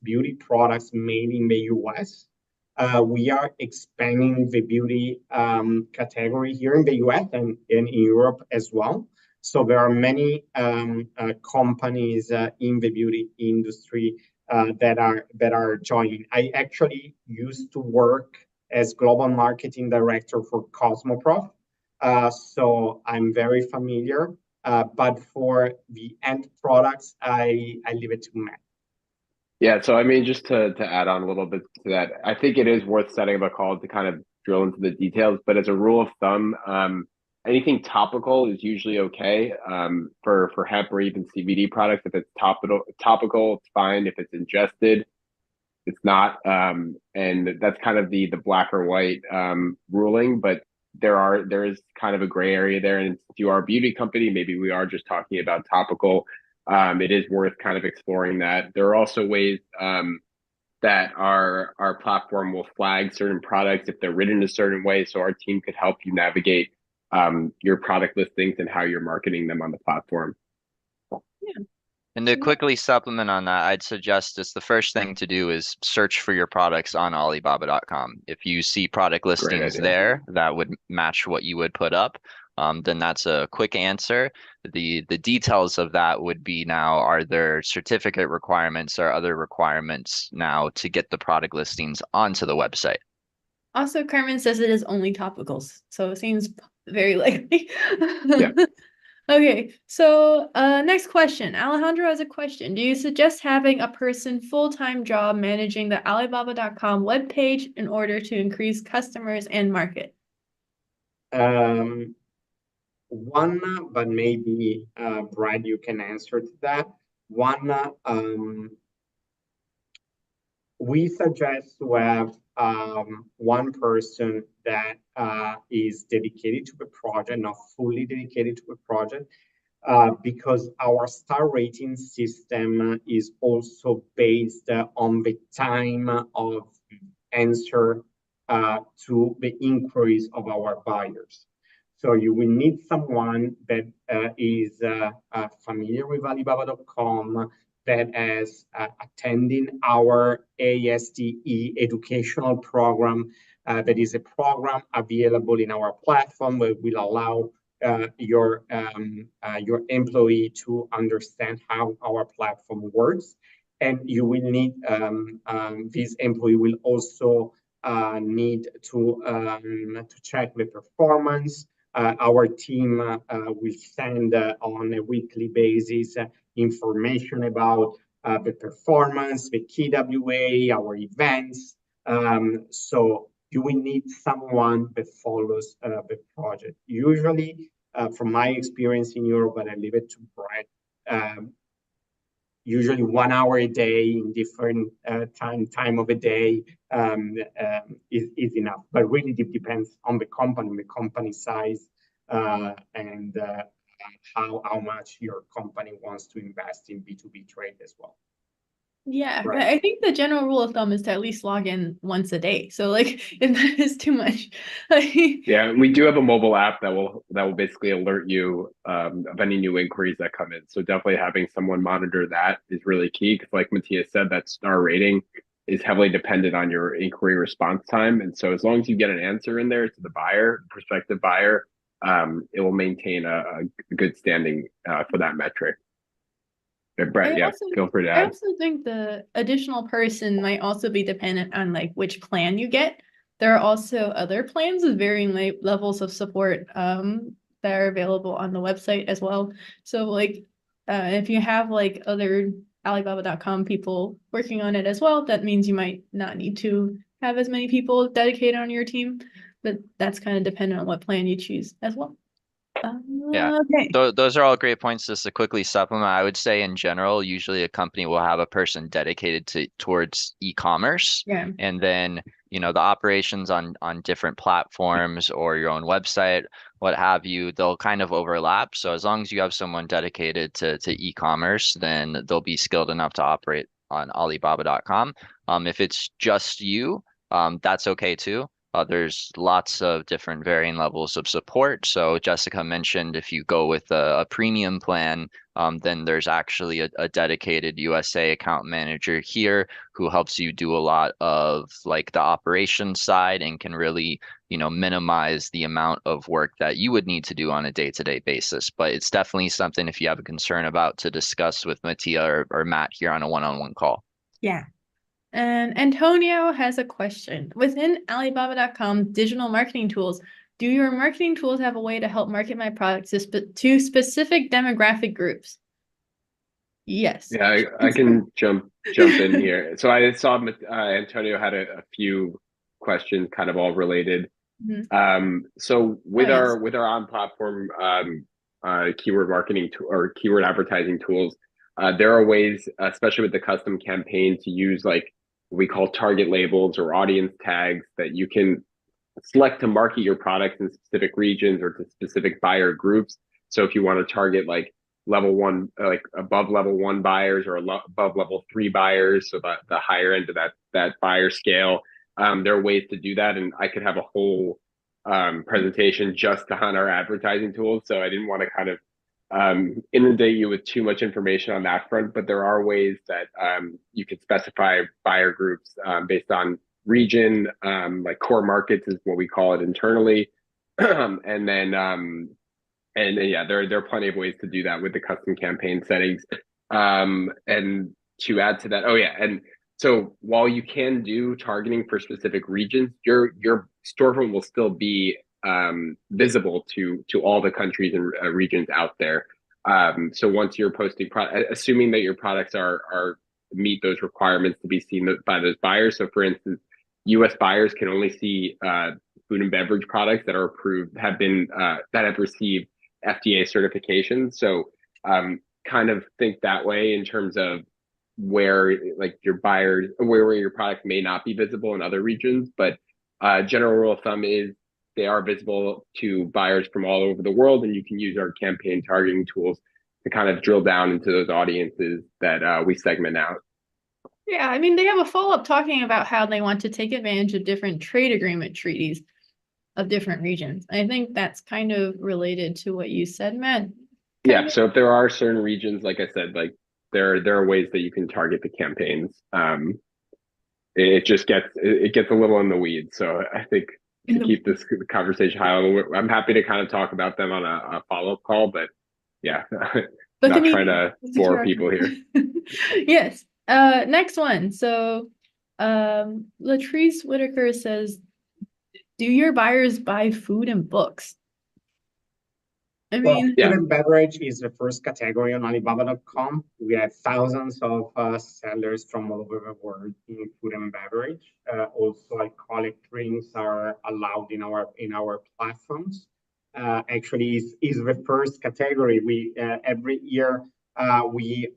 beauty products made in the US. We are expanding the beauty category here in the US and in Europe as well. So there are many companies in the beauty industry that are joining. I actually used to work as global marketing director for Cosmoprof. So I'm very familiar, but for the end products, I leave it to Matt.
Yeah, so I mean, just to add on a little bit to that, I think it is worth setting up a call to kind of drill into the details. But as a rule of thumb, anything topical is usually okay for hemp or even CBD products. If it's topical, it's fine. If it's ingested, it's not. And that's kind of the black or white ruling. But there is kind of a gray area there. And if you are a beauty company, maybe we are just talking about topical. It is worth kind of exploring that. There are also ways that our platform will flag certain products if they're written a certain way. So our team could help you navigate your product listings and how you're marketing them on the platform.
Yeah.
And to quickly supplement on that, I'd suggest the first thing to do is search for your products on Alibaba.com. If you see product listings there that would match what you would put up, then that's a quick answer. The details of that would be now, are there certificate requirements or other requirements now to get the product listings onto the website?
Also, Carmen says it is only topicals, so it seems very likely.
Yeah.
Okay, so next question. Alejandro has a question. Do you suggest having a person full-time job managing the Alibaba.com webpage in order to increase customers and market?
One, but maybe Brad, you can answer to that. One, we suggest to have one person that is dedicated to the project, not fully dedicated to the project, because our star rating system is also based on the time of answer to the inquiries of our buyers. So you will need someone that is familiar with Alibaba.com, that is attending our ASTE educational program. That is a program available in our platform that will allow your employee to understand how our platform works. And you will need, this employee will also need to check the performance. Our team will send on a weekly basis information about the performance, the KWA, our events. So you will need someone that follows the project. Usually, from my experience in Europe, but I leave it to Brett, usually 1 hour a day in different time of a day is enough. But really it depends on the company size, and how much your company wants to invest in B2B trade as well.
Yeah,
Right.
I think the general rule of thumb is to at least log in once a day. So like if that is too much.
Yeah, we do have a mobile app that will basically alert you of any new inquiries that come in. So definitely having someone monitor that is really key, because like Matthias said, that star rating is heavily dependent on your inquiry response time. And so as long as you get an answer in there to the buyer, prospective buyer, it will maintain a good standing for that metric. Brett, feel free to add.
I also think the additional person might also be dependent on like which plan you get. There are also other plans with varying levels of support that are available on the website as well. So like if you have like other Alibaba.com people working on it as well, that means you might not need to have as many people dedicated on your team, but that's kind of dependent on what plan you choose as well.
Yeah,
Okay.
those are all great points. Just to quickly supplement, I would say in general, usually a company will have a person dedicated towards e-commerce,
Yeah.
and then the operations on different platforms or your own website, what have you, they'll kind of overlap. So as long as you have someone dedicated to e-commerce, then they'll be skilled enough to operate on Alibaba.com. If it's just you, that's okay too. There's lots of different varying levels of support. So Jessica mentioned if you go with a premium plan, then there's actually a dedicated USA account manager here who helps you do a lot of like the operations side and can really, minimize the amount of work that you would need to do on a day-to-day basis. But it's definitely something, if you have a concern about, to discuss with Mattia or Matt here on a one-on-one call.
Yeah. And Antonio has a question. Within Alibaba.com digital marketing tools, do your marketing tools have a way to help market my products to specific demographic groups? Yes.
Yeah, I can jump in here. So I saw Antonio had a few questions, kind of all related. So with our on-platform keyword marketing or keyword advertising tools, there are ways, especially with the custom campaign, to use like what we call target labels or audience tags that you can select to market your products in specific regions or to specific buyer groups. So if you want to target like level one, like above level one buyers or above level 3 buyers, so that the higher end of that buyer scale, there are ways to do that. And I could have a whole presentation just on our advertising tools. So I didn't want to kind of inundate you with too much information on that front, but there are ways that you can specify buyer groups based on region, like core markets is what we call it internally. And then and yeah, there are plenty of ways to do that with the custom campaign settings. And to add to that, oh yeah, and so while you can do targeting for specific regions, your storefront will still be visible to all the countries and regions out there. So once you're posting, assuming that your products are meet those requirements to be seen by those buyers. So for instance, U.S. buyers can only see food and beverage products that are approved, have been that have received FDA certification. So kind of think that way in terms of where like your buyers, where your product may not be visible in other regions. But general rule of thumb is they are visible to buyers from all over the world, and you can use our campaign targeting tools to kind of drill down into those audiences that we segment out.
Yeah, I mean, they have a follow-up talking about how they want to take advantage of different trade agreement treaties of different regions. I think that's kind of related to what you said, Matt.
Yeah, so if there are certain regions, like I said, like there are ways that you can target the campaigns. It just gets a little in the weeds. So I think to keep this conversation high level, I'm happy to kind of talk about them on a follow-up call, but yeah, not trying to bore people here.
Yes. Next one. So Latrice Whitaker says, do your buyers buy food and books? I mean,
food and beverage is the first category on Alibaba.com. We have thousands of sellers from all over the world in food and beverage. Also, alcoholic drinks are allowed in our platforms. Actually, is the first category. We every year we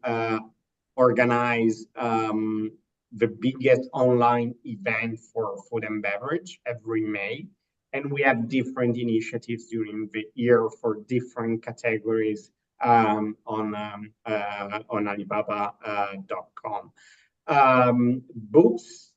organize the biggest online event for food and beverage every May. And we have different initiatives during the year for different categories on Alibaba.com. Books,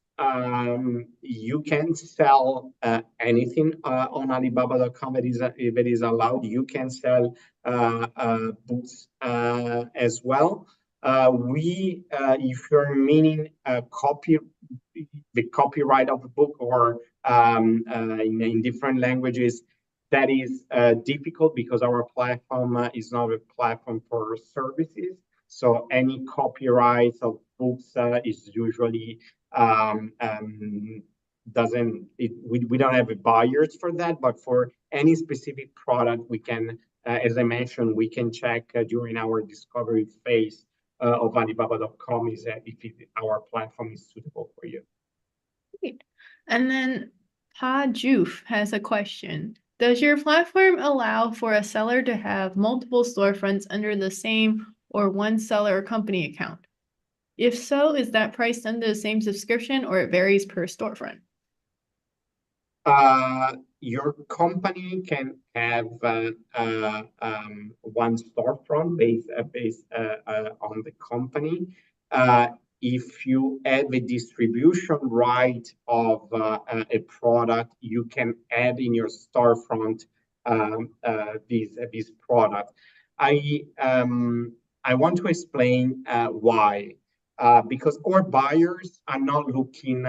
you can sell anything on Alibaba.com that is allowed. You can sell books as well. If you're meaning the copyright of the book or in different languages, that is difficult because our platform is not a platform for services. So any copyright of books is usually we don't have buyers for that, but for any specific product, we can, as I mentioned, we can check during our discovery phase of Alibaba.com if our platform is suitable for you.
Great. And then Pa Joof has a question. Does your platform allow for a seller to have multiple storefronts under the same or one seller or company account? If so, is that priced under the same subscription or it varies per storefront?
Your company can have one storefront based on the company. If you have a distribution right of a product, you can add in your storefront this product. I want to explain why. Because our buyers are not looking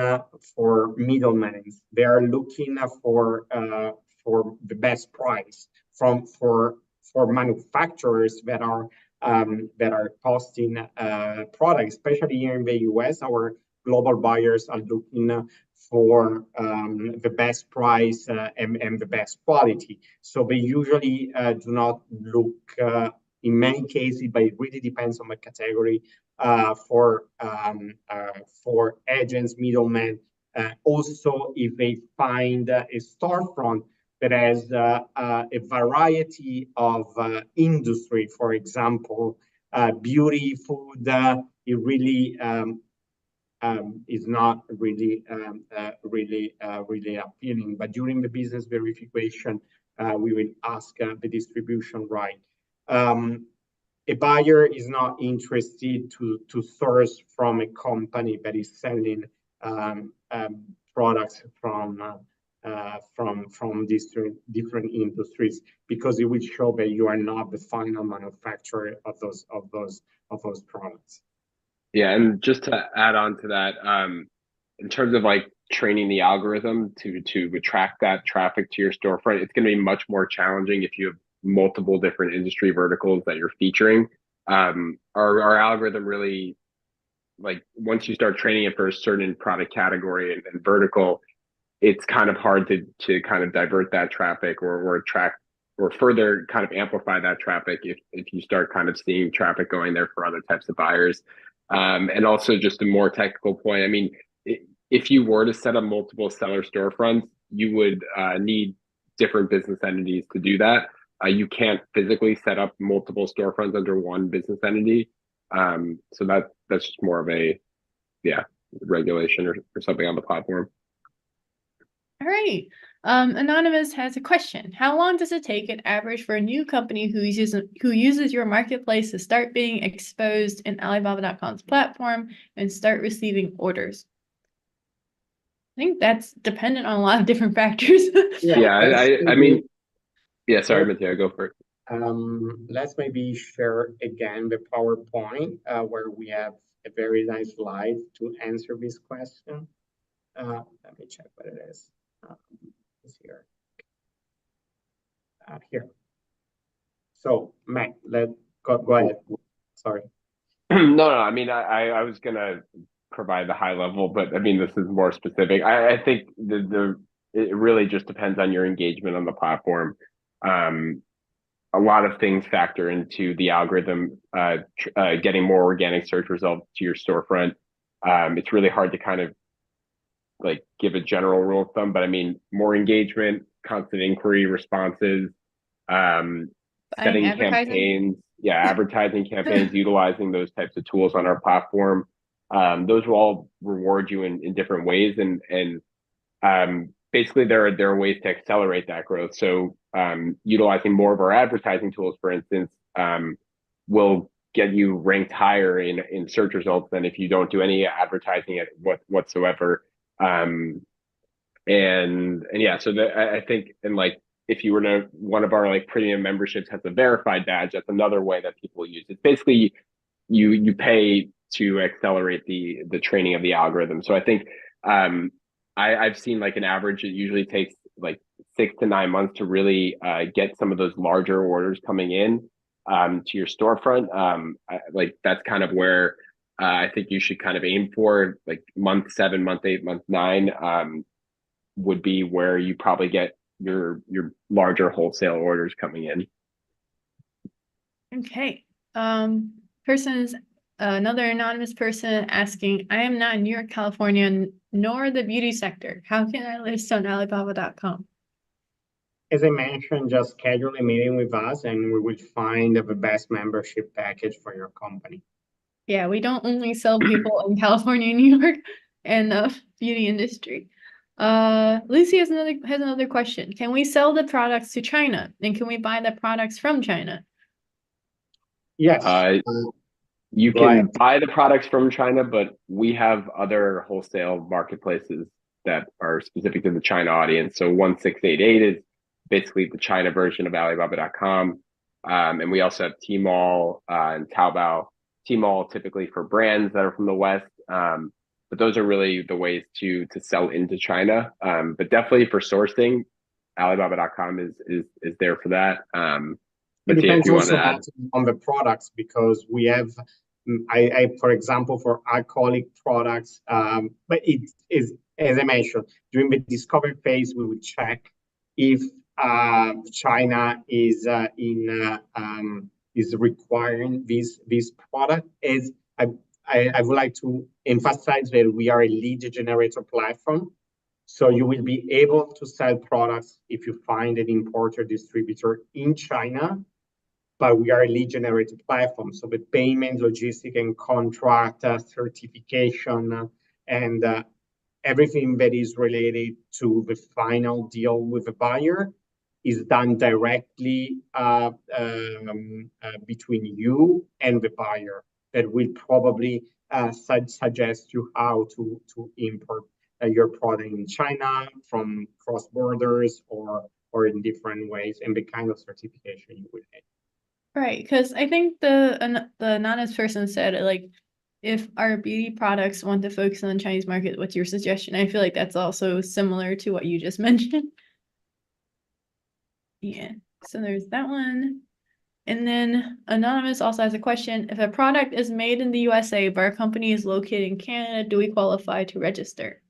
for middlemen; they are looking for the best price for manufacturers that are costing products, especially here in the US. Our global buyers are looking for the best price and the best quality. So they usually do not look. In many cases, but it really depends on the category, for agents, middlemen. Also, if they find a storefront that has a variety of industry, for example, beauty, food, it really is not really appealing. But during the business verification, we will ask the distribution right. A buyer is not interested to source from a company that is selling products from from these different industries, because it will show that you are not the final manufacturer of those products.
Yeah, and just to add on to that, in terms of like training the algorithm to attract that traffic to your storefront, it's going to be much more challenging if you have multiple different industry verticals that you're featuring. Our algorithm really, like, once you start training it for a certain product category and vertical, it's kind of hard to kind of divert that traffic or attract or further kind of amplify that traffic if you start kind of seeing traffic going there for other types of buyers. And also just a more technical point, I mean, if you were to set up multiple seller storefronts, you would need different business entities to do that. You can't physically set up multiple storefronts under one business entity. So that's just more of a, regulation or something on the platform.
All right. Anonymous has a question. How long does it take an average for a new company who uses your marketplace to start being exposed in Alibaba.com's platform and start receiving orders? I think that's dependent on a lot of different factors.
I mean, sorry, Matteo, go for it.
Let's maybe share again the PowerPoint where we have a very nice slide to answer this question. Let me check what it is. It's here. Here. So, Matt, go ahead. Sorry.
No, I mean, I was gonna provide the high level, but I mean, this is more specific. I think it really just depends on your engagement on the platform. A lot of things factor into the algorithm, getting more organic search results to your storefront. It's really hard to kind of like give a general rule of thumb, but I mean, more engagement, constant inquiry responses, setting campaigns, advertising campaigns, utilizing those types of tools on our platform. Those will all reward you in different ways, and basically there are ways to accelerate that growth. So utilizing more of our advertising tools, for instance, will get you ranked higher in search results than if you don't do any advertising whatsoever. So I think, and like, if you were to, one of our like premium memberships has a verified badge, that's another way that people use it. Basically, you pay to accelerate the training of the algorithm. So I think I've seen like an average, it usually takes like 6 to 9 months to really get some of those larger orders coming in to your storefront. Like that's kind of where I think you should kind of aim for, like month 7, month 8, month 9 would be where you probably get your larger wholesale orders coming in.
Okay. Another anonymous person asking, I am not in New York, California, nor the beauty sector. How can I list on Alibaba.com?
As I mentioned, just schedule a meeting with us and we will find the best membership package for your company.
Yeah, we don't only sell people in California and New York and the beauty industry. Lucy has another question. Can we sell the products to China? And can we buy the products from China?
Yes.
You can buy the products from China, but we have other wholesale marketplaces that are specific to the China audience. So 1688 is basically the China version of Alibaba.com. And we also have Tmall and Taobao. Tmall typically for brands that are from the West. But those are really the ways to sell into China. But definitely for sourcing, Alibaba.com is there for that.
It depends also on the products, because we have, for example, for alcoholic products, but it is, as I mentioned, during the discovery phase, we would check if China is requiring this product. As I would like to emphasize that we are a lead generator platform. So you will be able to sell products if you find an importer distributor in China, but we are a lead generator platform. So the payment, logistic and contract, certification, and everything that is related to the final deal with the buyer is done directly between you and the buyer. That will probably suggest you how to import your product in China from cross borders or in different ways, and the kind of certification you would need.
Right, because I think the anonymous person said, like, if our beauty products want to focus on the Chinese market, what's your suggestion? I feel like that's also similar to what you just mentioned. Yeah, so there's that one. And then Anonymous also has a question. If a product is made in the USA, but our company is located in Canada, do we qualify to register?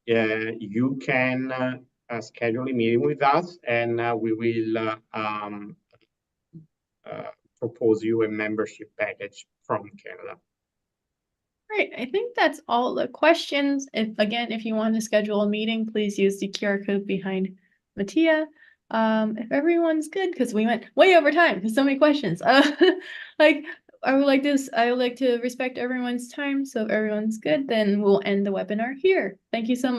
You can schedule a meeting with us, and we will propose you a membership package from Canada.
Right, I think that's all the questions. If you want to schedule a meeting, please use the QR code behind Mattia. If everyone's good, because we went way over time, because so many questions. Like I would like to respect everyone's time. So if everyone's good, then we'll end the webinar here. Thank you so much.